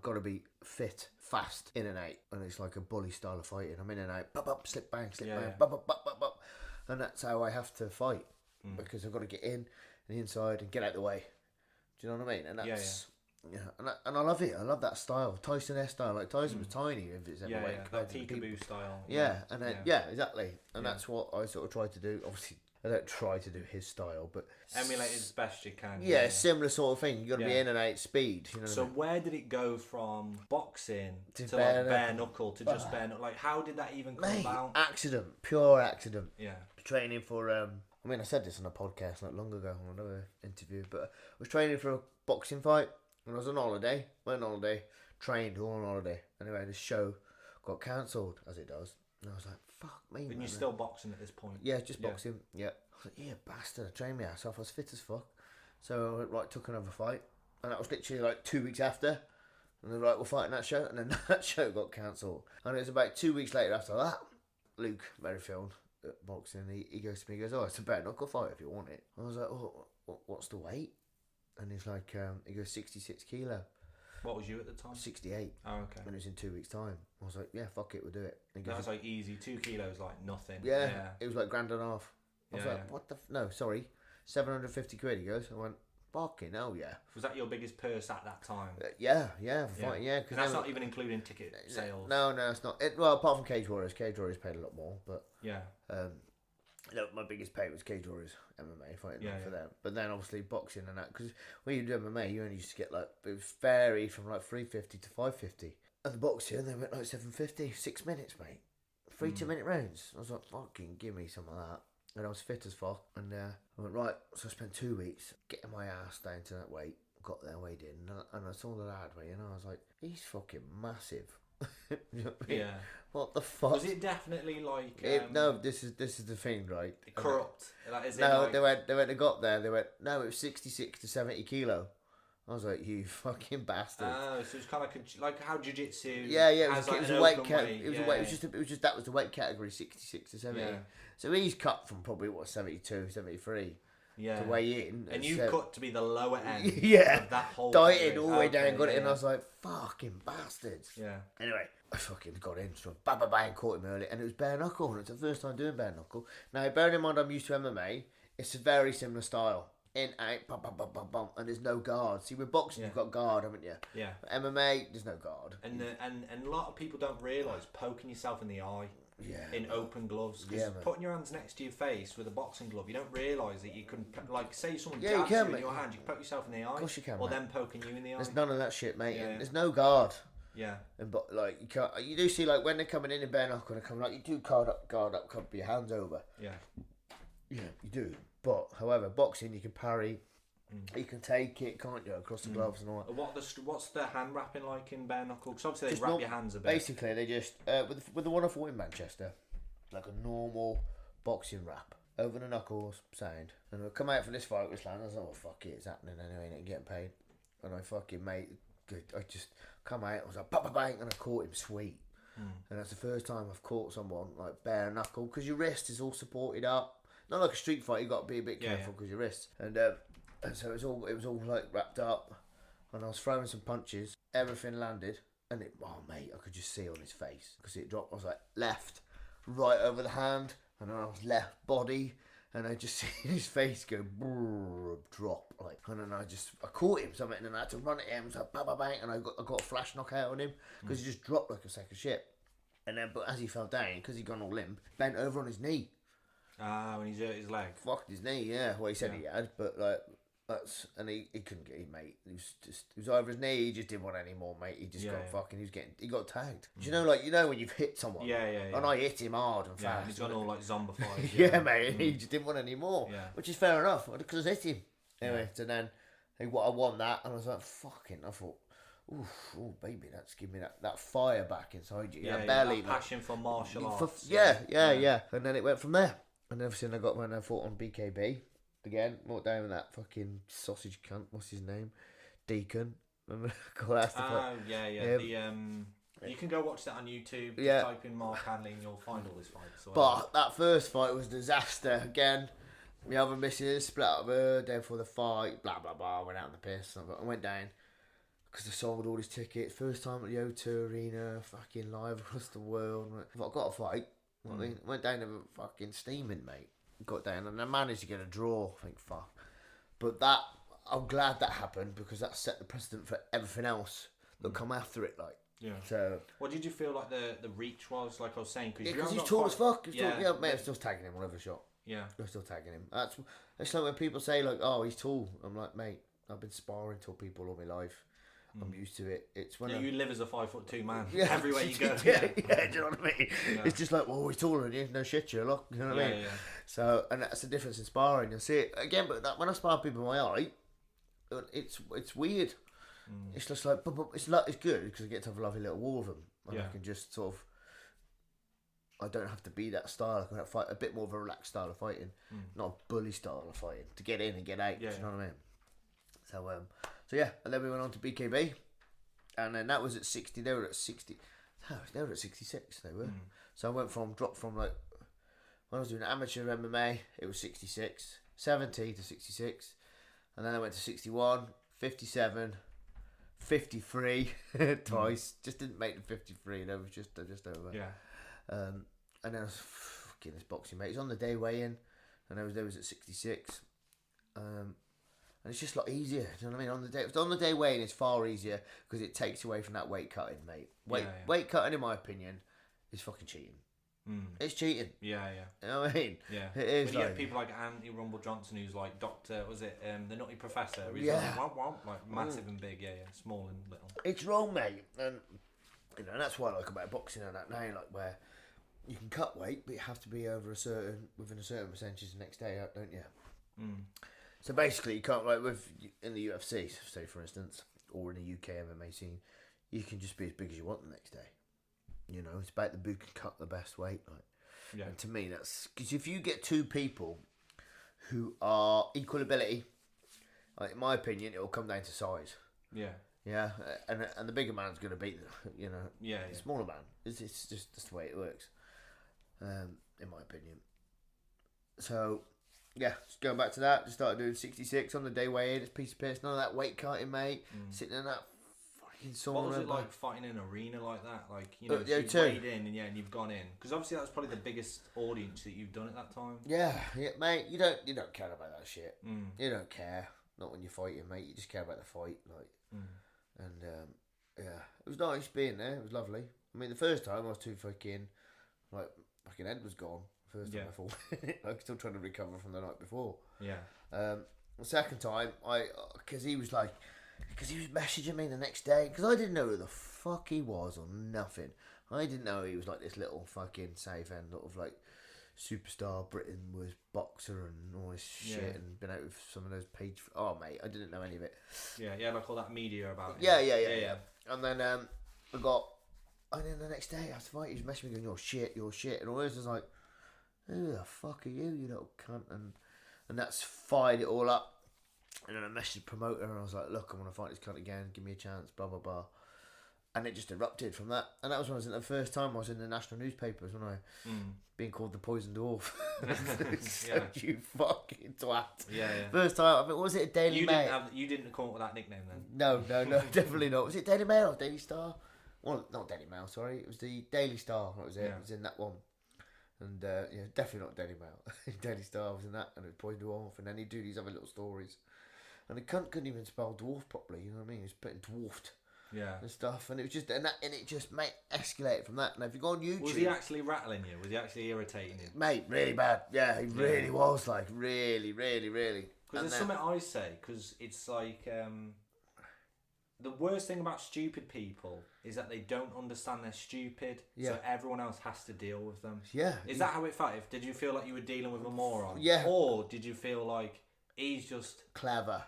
got to be fit, fast, in and out, and it's like a bully style of fighting. I'm in and out, bop, bop, slip bang, bop, bop, bop, bop, bop, and that's how I have to fight because I've got to get in and inside and get out the way. Do you know what I mean? And that's and I love it. I love that style, Tyson-esque style. Like Tyson was tiny if it's ever that peekaboo style. And then exactly, and that's what I sort of try to do. Obviously, I don't try to do his style, but emulate it as best you can. Yeah, similar sort of thing. You got to be in and out speed. You know so where did it go from boxing to bare like bare knuckle to just bare knuckle? Like, how did that even come about? Accident, pure accident. Yeah, training for. I mean, I said this on a podcast not long ago on another interview, but I was training for a boxing fight, and I was on holiday. Went on holiday, trained all on holiday. Anyway, the show got cancelled, as it does, and I was like, fuck me. But you're still boxing at this point? Yeah, just boxing. Yeah. I was like, bastard, I trained my ass off. I was fit as fuck. So I went, right, took another fight. And that was literally like 2 weeks after. And they're like, we're fighting that show. And then that show got cancelled. And it was about 2 weeks later after that, Luke Merrifield at boxing. And he goes to me, he goes, "Oh, it's a bare knuckle fight if you want it." I was like, "Oh, what's the weight?" And he's like, he goes 66 kilo. What was you at the time? 68. Oh, okay. And it was in 2 weeks' time. I was like, "Yeah, fuck it, we'll do it." And he That goes, was like easy. 2 kilos, like nothing. yeah, it was like grand and a half. I was Yeah, like, yeah. "What the? No, sorry, 750 quid." He goes, I went, "Fucking hell, yeah." Was that your biggest purse at that time? Yeah, fighting, yeah. And that's not even including ticket sales. No, it's not. Well, apart from Cage Warriors. Cage Warriors paid a lot more, but Yeah. no, my biggest pay was Cage Warriors MMA fighting for them. But then obviously boxing and that, because when you do MMA, you only used to get like, it was varied from like 350 to 550. And the boxing, they went like 750, 6 minutes, mate. 3 2-minute rounds. I was like, fucking give me some of that. And I was fit as fuck. And I went, right, so I spent 2 weeks getting my ass down to that weight. Got there, weighed in, and I saw the lad weigh in, and I was like, he's fucking massive. You know what I mean? Yeah. What the fuck? Was it definitely like no, this is the thing, right? corrupt? Like, is it No, like... they got there. They went, no, it was 66 to 70 kilo. I was like, you fucking bastard. Oh, so it's kind of like how jiu-jitsu. Yeah, it has, was, like, it was an a weight open category. It was weight. a weight. It was just that was the weight category, 66 to 70. Yeah. So he's cut from probably 72, 73 Yeah. to weigh in. And you cut to be the lower end. Yeah. Of that whole. Dieted all the way down, got it in. yeah. I was like, fucking bastards. Yeah. Anyway, I fucking got in, so bang, bang, bang, caught him early, and it was bare knuckle, and it's the first time doing bare knuckle. Now, bearing in mind I'm used to MMA, it's a very similar style. In, out, bum, bum, bum, bum, bum, and there's no guard. See, with boxing, you've got guard, haven't you? Yeah. But MMA, there's no guard. And a lot of people don't realise poking yourself in the eye. Yeah. In open gloves, because putting your hands next to your face with a boxing glove, you don't realise that you can, like, say someone jabs you in your hand, you can poke yourself in the eye. Of course you can, or mate. them poking you in the eye. There's none of that shit, mate. Yeah. There's no guard. Yeah. And but like you can't. You do see like when they're coming in bare knuckle, and come like you do guard up, cover your hands over. Yeah. Yeah, you do. But however, boxing you can parry. You can take it, can't you, across the gloves and all that. What's the hand wrapping like in bare knuckle? Because obviously they wrap your hands a bit. Basically, they just with the one I fought in Manchester, like a normal boxing wrap over the knuckles, sound. And I come out from this fight with Slan. I was like, "Oh fuck it, it's happening anyway, ain't getting paid." And I fucking I just come out. I was like, "Bang, bang, bang," and I caught him sweet. And that's the first time I've caught someone like bare knuckle, because your wrist is all supported up. Not like a street fight. You got to be a bit careful because your wrist. And so it was all like wrapped up, and I was throwing some punches. Everything landed, and mate, I could just see on his face because it dropped. I was like left, right over the hand, and then I was left body, and I just see his face go drop like, and then I caught him something, and then I had to run at him. So bang, bang, bang, and I got a flash knockout on him because he just dropped like a sack of shit. And then, but as he fell down, because he'd gone all limp, bent over on his knee. When he's hurt his leg. Fucked his knee, yeah. Well, he said he had, but like. And he couldn't get it, mate. It was over his knee. He just didn't want any more, mate. He just got fucking. He got tagged. Do you know, when you've hit someone? Yeah. And I hit him hard and fast. And he's gone all like zombified. Yeah, mate. He just didn't want any more. Yeah. Which is fair enough because I hit him. Anyway, so then I won that, and I was like, fucking. I thought, oh baby, that's give me that fire back inside you. Yeah, belly, that passion for martial arts. Yeah. And then it went from there. And everything I got when I fought on BKB. Again, walked down with that fucking sausage cunt. What's his name? Deacon. Yeah. You can go watch that on YouTube. Just type in Mark Handley and you'll find all this fights. But that first fight was a disaster. Again, my other missus split up with her day before the fight. Blah blah blah. Went out in the piss. I went down because I sold all his tickets. First time at the O2 Arena. Fucking live across the world. I thought, I got a fight. I mean, went down to fucking steaming, mate. Got down and I managed to get a draw. I think fuck, but I'm glad that happened because that set the precedent for everything else that come after it. Like, So, what did you feel like the reach was? Like I was saying, because he's tall as fuck. Mate, I'm still tagging him whenever shot. Yeah, I'm still tagging him. It's like when people say like, "Oh, he's tall." I'm like, mate, I've been sparring tall people all my life. I'm used to it. It's when you live as a 5'2" man. Everywhere you go. Do you know what I mean? Yeah. It's just like, well, he's taller than you. No shit, Sherlock. You know what I mean? Yeah. So, and that's the difference in sparring. You'll see it again, but when I spar people in my height, it's weird. It's just like, but it's good because I get to have a lovely little war with them, and I can just sort of. I don't have to be that style. I can fight a bit more of a relaxed style of fighting, not a bully style of fighting to get in and get out. You know what I mean? So yeah, and then we went on to BKB, and then that was at 60. They were at 60. No, they were at 66. They were. So I dropped from like, when I was doing amateur MMA, it was 66, 70 to 66, and then I went to 61, 57, 53 twice. Just didn't make the 53. That was just over. Yeah. And then I was fucking this boxing mate. It was on the day weigh-in, and there was at 66. And it's just a lot easier. Do you know what I mean? On the day weigh-in, it's far easier because it takes away from that weight cutting, mate. Weight cutting, in my opinion, is fucking cheating. It's cheating. Yeah. You know what I mean? Yeah. It is. But you get people like Andy Rumble Johnson, who's like Doctor, was it the Nutty Professor? He's like, womp, like massive and big, small and little. It's wrong, mate, and you know that's what I like about boxing and that now, like where you can cut weight, but you have to be within a certain percentage the next day, don't you? So basically, you can't in the UFC, say for instance, or in the UK MMA scene, you can just be as big as you want the next day. You know, it's about who can cut the best weight. And to me, that's because if you get two people who are equal ability, in my opinion, it will come down to size. Yeah, and the bigger man's going to beat the smaller man. It's just that's the way it works, in my opinion. So, just going back to that, just started doing 66 on the day weigh-in. It's a piece of piss. None of that weight cutting, mate. Sitting in that fucking sauna. What was it like fighting in an arena like that? Like, you you've weighed in and you've gone in. Because obviously that was probably the biggest audience that you've done at that time. Yeah, mate. You don't care about that shit. You don't care. Not when you're fighting, mate. You just care about the fight, And it was nice being there. It was lovely. I mean, the first time I was too fucking head was gone. First time I fought, I'm still trying to recover from the night before. Yeah. The second time, because he was messaging me the next day, because I didn't know who the fuck he was or nothing. I didn't know he was like this little fucking safe end, sort of like superstar Britain was boxer and all this shit, and been out with some of those page. Oh mate, I didn't know any of it. Yeah, like all that media about it. Yeah. And then and then the next day after the fight, he was messaging me going, "You're shit," and all this. I was like, "Who the fuck are you little cunt?" And that's fired it all up. And then I messaged the promoter and I was like, "Look, I'm gonna fight this cunt again. Give me a chance." Blah blah blah. And it just erupted from that. And that was when I was in the first time I was in the national newspapers when I being called the Poison Dwarf. You fucking twat. Yeah. First time, what was it, a Daily Mail? You didn't come up with that nickname then? No, definitely not. Was it Daily Mail or Daily Star? Well, not Daily Mail, sorry. It was the Daily Star. That was it. Yeah. It was in that one. And definitely not Daily Mail. Daily Star was in that, and it was Poison Dwarf, and then he'd do these other little stories. And the cunt couldn't even spell dwarf properly, you know what I mean? He was putting dwarfed. Yeah. And stuff, and it was just, and it just escalated from that. And if you go on YouTube, was he actually rattling you? Was he actually irritating you? Mate, really bad. Yeah, he really was, like, really. Because there's something I say, because it's like, the worst thing about stupid people is that they don't understand they're stupid, so everyone else has to deal with them. Yeah. Is that how it felt? Did you feel like you were dealing with a moron? Yeah. Or did you feel like he's just clever?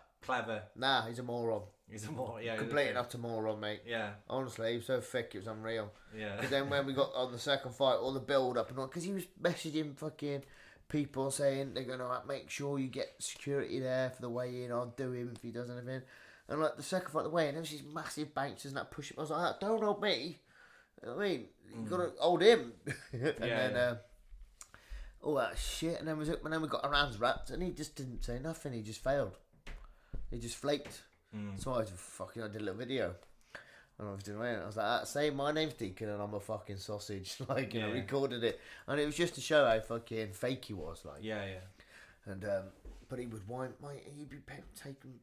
Nah, he's a moron. He's a moron, yeah. Complete and utter moron, mate. Yeah. Honestly, he was so thick, it was unreal. Yeah. Because then when we got on the second fight, all the build up and all, because he was messaging fucking people saying they're going to make sure you get security there for the weigh-in, I'll do him if he does anything. And like the second fight, the weigh-in, there was these massive bouncers and that push him. I was like, don't hold me. You know what I mean? You got to hold him. Then all that shit. And then we got our hands wrapped and he just didn't say nothing. He just failed. He just flaked. So I did a little video. And I was doing it. I was like, say my name's Deacon and I'm a fucking sausage. Like, recorded it. And it was just to show how fucking fake he was. Like, yeah. And but he would whine, he'd be taking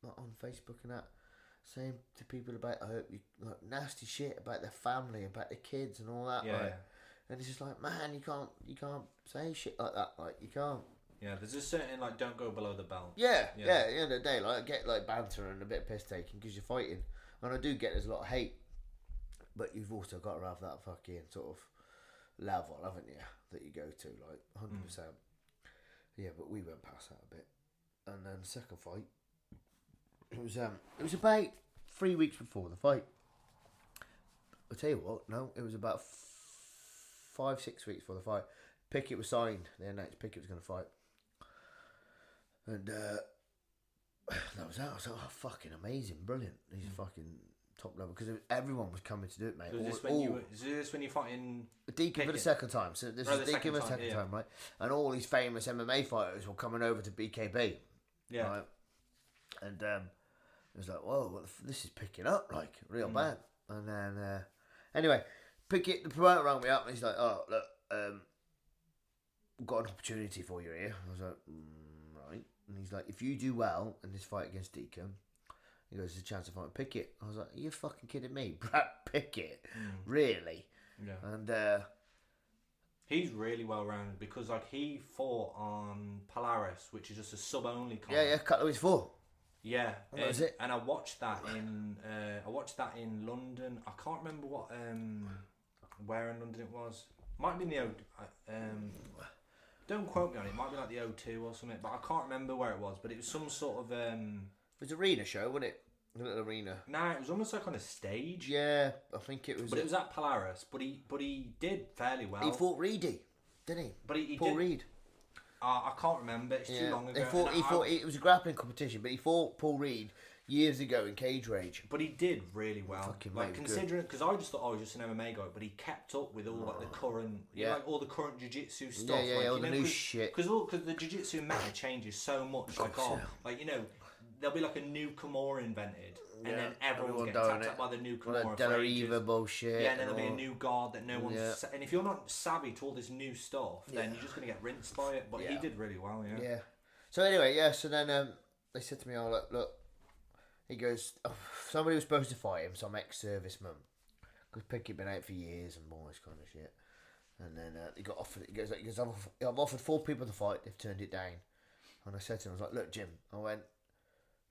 on Facebook and that, saying to people about like nasty shit about their family, about their kids and all that. Yeah. And it's just like, man, you can't say shit like that. Like, you can't. Yeah, there's a certain, like, don't go below the belt. Yeah. At the end of the day, like, I get, like, banter and a bit of piss taking because you're fighting. And I do get there's a lot of hate. But you've also got to have that fucking sort of level, haven't you, that you go to, like, 100%. Yeah, but we went past that a bit. And then the second fight, it was about 3 weeks before the fight. I'll tell you what, no, it was about 5-6 weeks before the fight. Pickett was signed. They announced Pickett was going to fight. And that was that. I was like, oh, fucking amazing, brilliant. He's fucking top level because everyone was coming to do it, mate. Is this when you fighting Deacon for the second time? So this is Deacon for the second yeah. time, right? And all these famous MMA fighters were coming over to BKB. Yeah. Right? And it was like, whoa, this is picking up, like, real bad. And then, anyway, the promoter rang me up and he's like, oh, look, we've got an opportunity for you here. I was like, right. And he's like, if you do well in this fight against Deacon, he goes, there's a chance to fight Pickett. I was like, are you fucking kidding me? Brad Pickett? Really? Yeah. And he's really well rounded because like he fought on Polaris, which is just a sub only card. yeah, cut Louis 4. Yeah, that was it. And I watched that in London. I can't remember what where in London it was. Might be in the don't quote me on it. It might be like the O2 or something, but I can't remember where it was. But it was some sort of It was an arena show, wasn't it? A little arena. Nah, it was almost like on a stage. Yeah, I think it was. But it was at Polaris. But he did fairly well. He fought Reedy, didn't he? But he Paul did. Reed. I can't remember. It's too long ago. It was a grappling competition, but he fought Paul Reed years ago in Cage Rage. But he did really well. Fucking like considering, because I just thought I was just an MMA guy, but he kept up with all like the current, like all the current jiu-jitsu stuff. Yeah, all the new shit. Because the jiu-jitsu meta changes so much. Like there'll be like a new Kimura invented, and then everyone's getting tapped up by the new Kimura. Della Riva bullshit. Yeah, and then there'll be a new guard that no one's. And if you're not savvy to all this new stuff, then you're just gonna get rinsed by it. But he did really well. Yeah. Yeah. So anyway, so then they said to me, "Oh look." He goes, somebody was supposed to fight him, some ex-serviceman. Because Pickett been out for years and all this kind of shit. And then he got offered. He goes, I've offered 4 people to fight. They've turned it down. And I said to him, I was like, look, Jim. I went,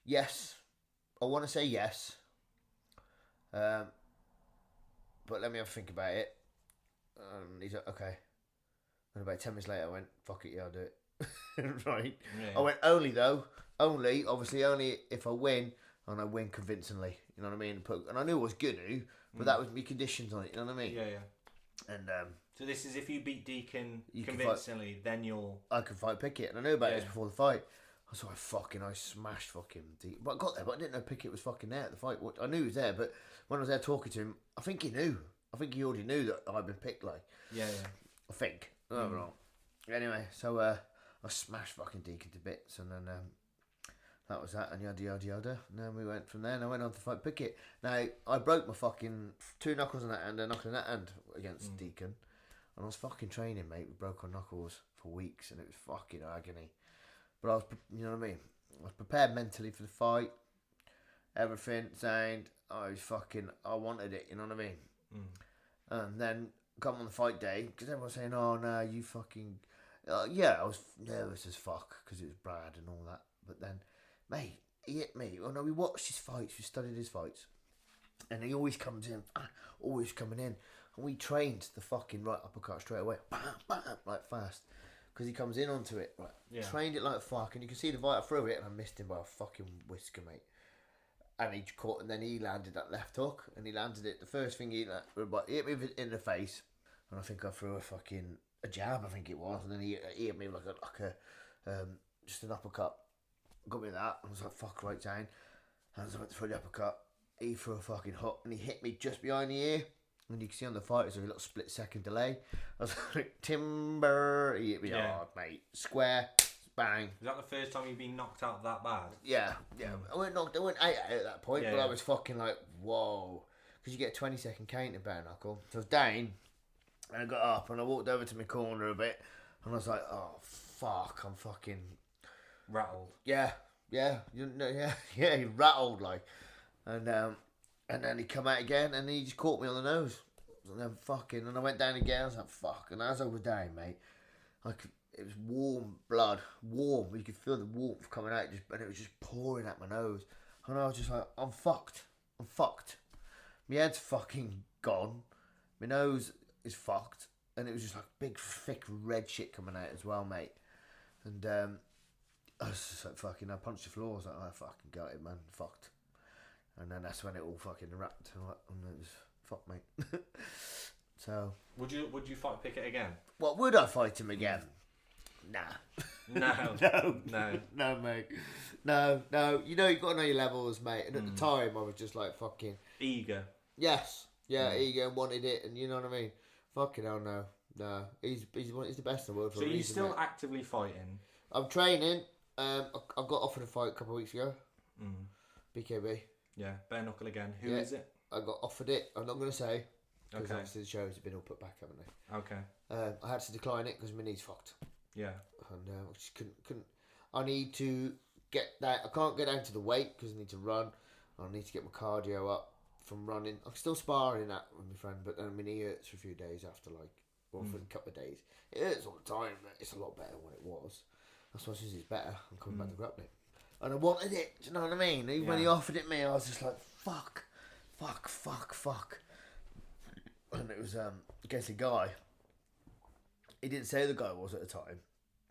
yes. I want to say yes. But let me have a think about it. And he's like, okay. And about 10 minutes later, I went, fuck it, yeah, I'll do it. Right. Yeah. I went, only if I win. And I win convincingly, you know what I mean? And I knew I was going to, but that was my conditions on it, you know what I mean? Yeah, yeah. And so this is if you beat Deacon convincingly, then I can fight Pickett, and I knew about this before the fight. So I smashed fucking Deacon. But I got there, but I didn't know Pickett was fucking there at the fight. I knew he was there, but when I was there talking to him, I think he knew. I think he already knew that I'd been picked, like. Yeah, yeah. I think. I'm wrong. Anyway, so I smashed fucking Deacon to bits, and then that was that, and yada yada yada. And then we went from there, and I went on to fight Pickett. Now, I broke my fucking 2 knuckles in that hand, and a knuckle in that hand against Deacon. And I was fucking training, mate, with broken knuckles for weeks, and it was fucking agony. But I was, you know what I mean? I was prepared mentally for the fight. Everything, sound. I wanted it, you know what I mean? And then, come on the fight day, because everyone was saying, oh, no, you fucking... yeah, I was nervous as fuck, because it was Brad and all that. But then... Mate, he hit me. Oh no, we watched his fights, we studied his fights. And he always comes in, always coming in. And we trained the fucking right uppercut straight away. Bam, bam, like fast. Because he comes in onto it. Right. Yeah. Trained it like fuck. And you can see the fighter threw it and I missed him by a fucking whisker, mate. And he caught, and then he landed that left hook. And he landed it, the first thing he hit me in the face. And I think I threw a jab, I think it was. And then he hit me like a just an uppercut. Got me that. I was like, fuck, right down. And I went to throw the uppercut. He threw a fucking hook and he hit me just behind the ear. And you can see on the fight, there's a little split second delay. I was like, timber. He hit me hard, mate. Square. Bang. Was that the first time you've been knocked out that bad? Yeah. I went 8 out at that point, but I was fucking like, whoa. Because you get a 20-second count in bare knuckle. So I was down, and I got up, and I walked over to my corner a bit, and I was like, oh, fuck, I'm fucking... rattled. Yeah, he rattled like, and then he come out again, and he just caught me on the nose, and then and I went down again. I was like, fuck, and as I was down, mate, it was warm blood, you could feel the warmth coming out, and it was just pouring at my nose, and I was just like, I'm fucked. My head's fucking gone, my nose is fucked, and it was just like big thick red shit coming out as well, mate, and I was just like fucking, I punched the floor. I was like, I fucking got it, man, fucked. And then that's when it all fucking wrapped, and it was fuck, mate. So would you fight Pickett again? What, would I fight him again? Nah. No. No. No. No, mate. No. You know, you've got to know your levels, mate. And at the time, I was just like fucking... Eager. Yes. Yeah, eager and wanted it. And you know what I mean? Fucking hell, no. No. He's the best in the world for So a you're reason, still mate. actively fighting? I'm training. I got offered a fight a couple of weeks ago. BKB. Yeah, bare knuckle again. Who Yeah. is it? I got offered it. I'm not going to say. Because Okay. obviously the shows have been all put back, haven't they? Okay. I had to decline it because my knee's fucked. Yeah. And I just couldn't. I need to get that. I can't get down to the weight because I need to run. I need to get my cardio up from running. I'm still sparring that with my friend, but then my knee hurts for a few days after, for a couple of days. It hurts all the time, but it's a lot better than what it was. That's why since it's better, I'm coming back to grappling. And I wanted it. Do you know what I mean? Even when he offered it me, I was just like, fuck. And it was against a guy. He didn't say who the guy was at the time,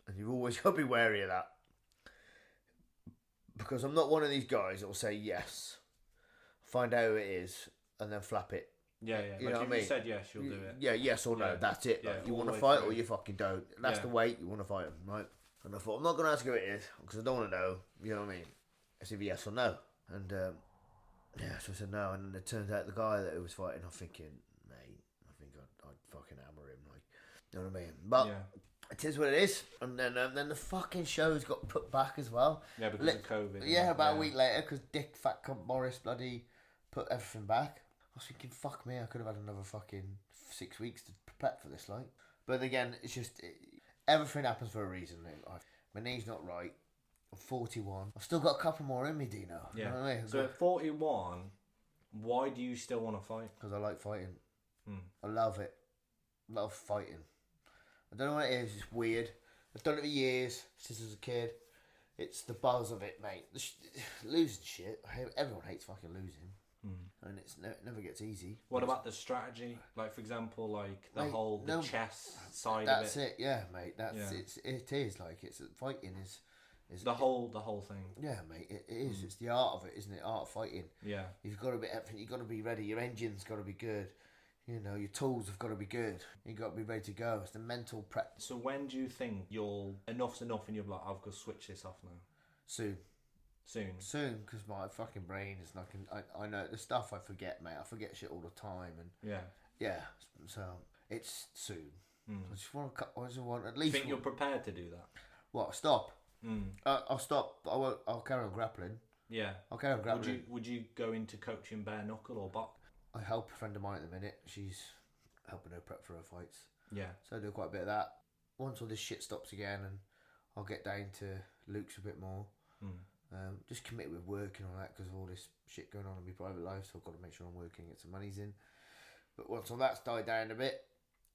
and you've always got to be wary of that, because I'm not one of these guys that will say yes, find out who it is, and then flap it. Yeah. You Like know if what I you mean? said yes, you'll do it. Yeah, yes or no. Yeah. That's it. Yeah, Like, you all want the to way fight through. or you fucking don't. That's the weight. You want to fight him, right? And I thought, I'm not going to ask who it is because I don't want to know. You know what I mean? It's either yes or no. And so I said no. And then it turns out the guy that he was fighting, I'm thinking, mate, I think I'd fucking hammer him. Like, you know what I mean? But it is what it is. And then the fucking shows got put back as well. Yeah, because of COVID. Yeah, about a week later, because Dick Fat Cunt Morris bloody put everything back. I was thinking, fuck me, I could have had another fucking 6 weeks to prep for this, like. But again, it's just, everything happens for a reason. My knee's not right. I'm 41. I've still got a couple more in me, Dino. Yeah. You know what I mean? So at 41, why do you still want to fight? Because I like fighting. I love it. Love fighting. I don't know what it is. It's weird. I've done it for years, since I was a kid. It's the buzz of it, mate. Losing shit. Everyone hates fucking losing. And it never gets easy. What about the strategy? Like, for example, like the Mate, chess side of it. That's it, yeah, mate. It is like fighting is the whole thing. Yeah, mate. It is. It's the art of it, isn't it? Art of fighting. Yeah. You've got to be everything. You've got to be ready. Your engine's got to be good. You know, your tools have got to be good. You've got to be ready to go. It's the mental prep. So when do you think enough's enough and you're like, I've got to switch this off now? Soon, because my fucking brain is like, I know the stuff I forget, mate. I forget shit all the time, and yeah. So it's soon. I just want to. I just want at least. Think you're prepared to do that? What? Stop. I'll stop. I won't. I'll carry on grappling. Yeah. I'll carry on grappling. Would you go into coaching bare knuckle or box? I help a friend of mine at the minute. She's helping her prep for her fights. Yeah. So I do quite a bit of that. Once all this shit stops again, and I'll get down to Luke's a bit more. Just commit with work and all that, because of all this shit going on in my private life. So I've got to make sure I'm working, get some monies in. But once all that's died down a bit,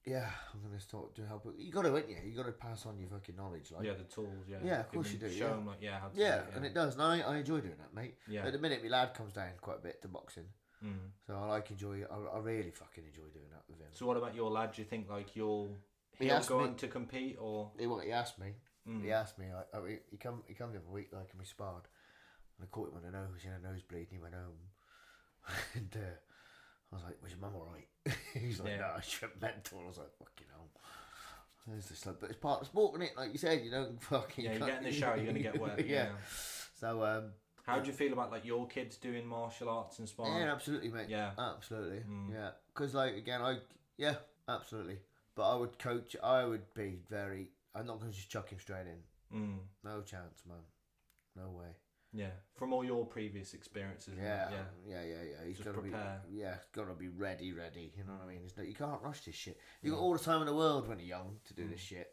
yeah, I'm going to start doing help. You got to, ain't you? You got to pass on your fucking knowledge, like. Yeah, the tools. Yeah. Yeah, of course you do. Show them like how to. Yeah, do it, and it does. And I enjoy doing that, mate. Yeah. At the minute, my lad comes down quite a bit to boxing. So I really fucking enjoy doing that with him. So what about your lad? Do you think like he'll go on to compete, or he asked me. He asked me. He come the other week, like, and we sparred. And I caught him on the nose. He had a nosebleed, and he went home. And I was like, "Was your mum all right?" He's like, "No, I went mental." I was like, "Fucking hell." It's just like, but it's part of sport, isn't it? Like you said, you don't fucking. Yeah, you get in the shower, you're gonna get wet. Yeah. So how do you feel about like your kids doing martial arts and sparring? Yeah, absolutely, mate. Yeah, absolutely. Yeah, because like again, absolutely. But I would coach. I would be very. I'm not going to just chuck him straight in. No chance, man. No way. Yeah, from all your previous experiences. Yeah. He's got to be. Yeah, got to be ready. You know what I mean? You can't rush this shit. You got all the time in the world when you're young to do this shit.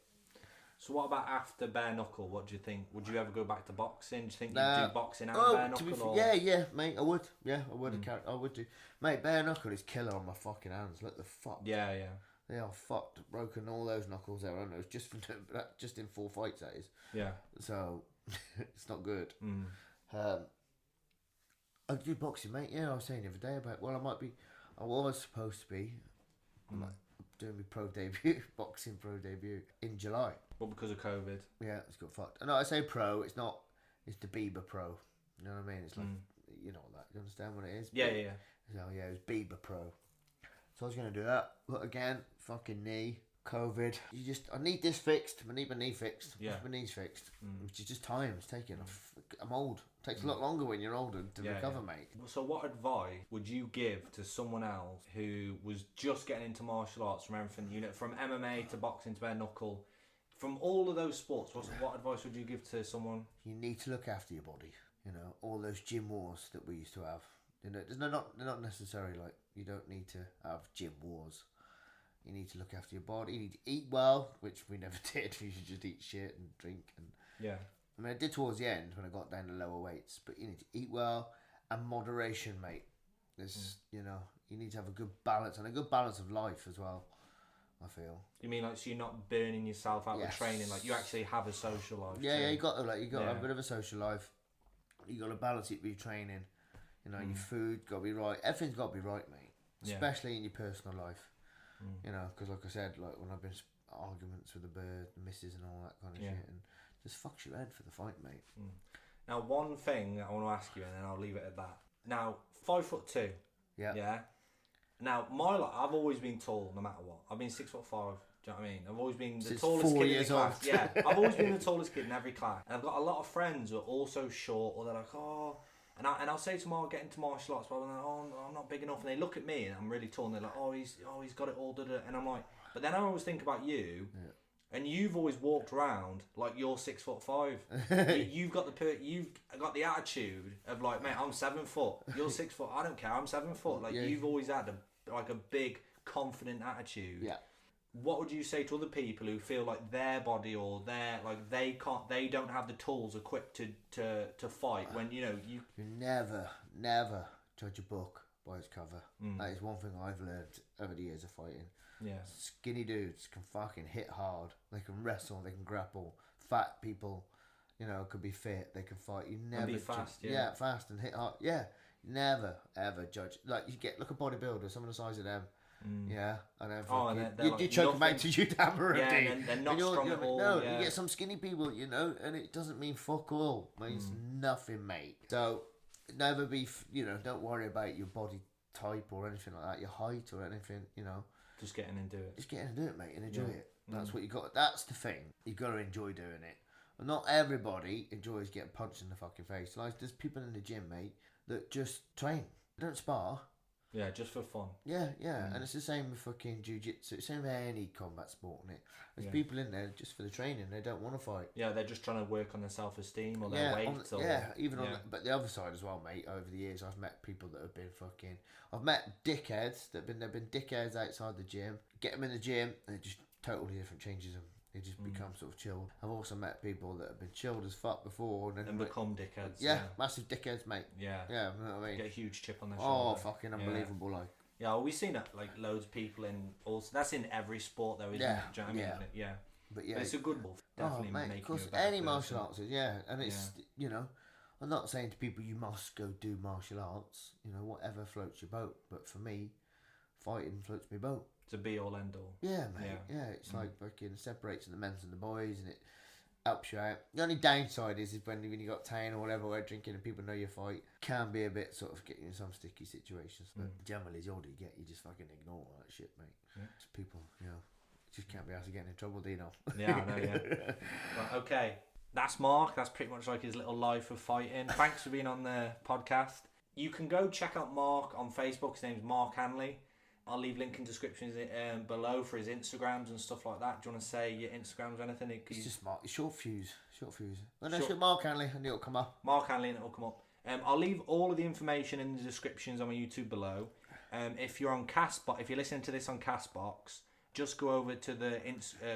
So what about after bare knuckle? What do you think? Would you ever go back to boxing? Do you think you'd do boxing and bare knuckle? Yeah, mate, I would. Yeah, I would. I would do. Mate, bare knuckle is killer on my fucking hands. Look, the fuck. Yeah. They are fucked. Broken all those knuckles there. I don't know. It's just in 4 fights, that is. Yeah. So it's not good. I do boxing, mate. Yeah, I was saying the other day about. Well, I was supposed to be. Doing my boxing pro debut in July. Well, because of COVID. Yeah, it's got fucked. No, I say pro. It's not. It's the Bieber pro. You know what I mean? It's like you know that. You understand what it is? Yeah. So yeah, it was Bieber pro. So I was gonna do that, but again, fucking knee COVID. I need this fixed. I need my knee fixed. Yeah. My knee's fixed. Which is just time. It's taking. I'm old. It takes a lot longer when you're older to recover, mate. So what advice would you give to someone else who was just getting into martial arts from everything, from MMA to boxing to bare knuckle, from all of those sports? What advice would you give to someone? You need to look after your body. All those gym wars that we used to have. They're not necessarily like, you don't need to have gym wars. You need to look after your body. You need to eat well, which we never did. You should just eat shit and drink. I mean, I did towards the end when I got down to lower weights. But you need to eat well and moderation, mate. You need to have a good balance and a good balance of life as well, I feel. You mean so you're not burning yourself out with training? Like you actually have a social life. Yeah, you got to have a bit of a social life. You got to balance it with your training. Your food got to be right. Everything's got to be right, mate. Especially in your personal life. Because like I said, like when I've been arguments with the bird, the missus and all that kind of shit, and just fucks your head for the fight, mate. Now, one thing I want to ask you, and then I'll leave it at that. Now, 5'2". Yeah. Now, I've always been tall, no matter what. I've been 6'5". Do you know what I mean? I've always been the tallest kid in the class. Yeah, I've always been the tallest kid in every class. And I've got a lot of friends who are also short, or they're like, oh. And I'll say to them, I'll get into martial arts, but I'm not big enough. And they look at me, and I'm really tall, and they're like, he's got it all. And I'm like, but then I always think about you, and you've always walked around like you're 6'5". You've got the attitude of like, mate, I'm 7 foot. You're 6 foot. I don't care. I'm 7 foot. Like you've always had a big, confident attitude. Yeah. What would you say to other people who feel like their body or they don't have the tools equipped to fight when you never judge a book by its cover. That is one thing I've learned over the years of fighting. Yeah. Skinny dudes can fucking hit hard. They can wrestle. They can grapple. Fat people, could be fit. They can fight. You never and be fast. Fast and hit hard. Yeah. Never ever judge. Like look at bodybuilders. Some of the size of them. Yeah, and you choke them out to you hammer them. Yeah, and they're not strong at all. No, you get some skinny people, and it doesn't mean fuck all. It means nothing, mate. So never be, don't worry about your body type or anything like that, your height or anything. Just get in and do it. Just get in and do it, mate, and enjoy it. That's what you got. That's the thing. You got to enjoy doing it. And not everybody enjoys getting punched in the fucking face. Like there's people in the gym, mate, that just train. They don't spar. Yeah, just for fun. Yeah, and it's the same with fucking jiu-jitsu. Same with any combat sport, innit? There's people in there just for the training. They don't want to fight. Yeah, they're just trying to work on their self-esteem or their weight. But the other side as well, mate. Over the years, I've met people that have been fucking. I've met dickheads they've been dickheads outside the gym. Get them in the gym, and it just totally different changes them. They just become sort of chilled. I've also met people that have been chilled as fuck before and then become dickheads. Yeah, massive dickheads, mate. Yeah, you know what I mean. Get a huge chip on their shoulder. Oh, fucking unbelievable! Like. Yeah, well, we've seen that like loads of people in. Also, that's in every sport, though, isn't it? Do you know what I mean? Yeah. But it's a good wolf. Definitely making you a better any martial person. arts is, and it's I'm not saying to people you must go do martial arts. Whatever floats your boat. But for me, fighting floats my boat. It's a be all end all. Yeah, mate. Yeah, it's like fucking separates the men's and the boys, and it helps you out. The only downside is when you got town or whatever, we're drinking and people know you fight, can be a bit sort of getting in some sticky situations. But generally, the older you get, you just fucking ignore all that shit, mate. Yeah. People, just can't be asked to get in trouble, do you know? Yeah, I know, yeah. Right, okay, that's Mark. That's pretty much like his little life of fighting. Thanks for being on the podcast. You can go check out Mark on Facebook. His name's Mark Handley. I'll leave link in descriptions below for his Instagrams and stuff like that. Do you want to say your Instagrams or anything? It's just Mark. Short fuse. Oh, no, Mark Handley and it'll come up. Mark Handley and it'll come up. I'll leave all of the information in the descriptions on my YouTube below. If you're on if you're listening to this on Castbox, just go over to the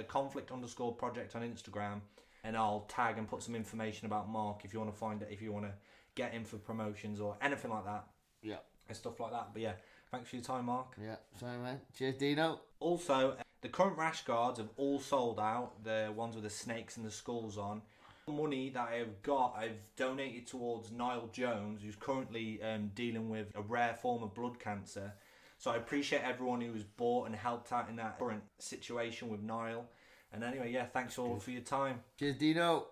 conflict_project on Instagram, and I'll tag and put some information about Mark if you want to find it, if you want to get him for promotions or anything like that. Yeah. And stuff like that. But yeah. Thanks for your time, Mark. Yeah, sorry, man. Cheers, Dino. Also, the current rash guards have all sold out. The ones with the snakes and the skulls on. The money that I've got, I've donated towards Niall Jones, who's currently dealing with a rare form of blood cancer. So I appreciate everyone who has bought and helped out in that current situation with Niall. And anyway, thanks all for your time. Cheers, Dino.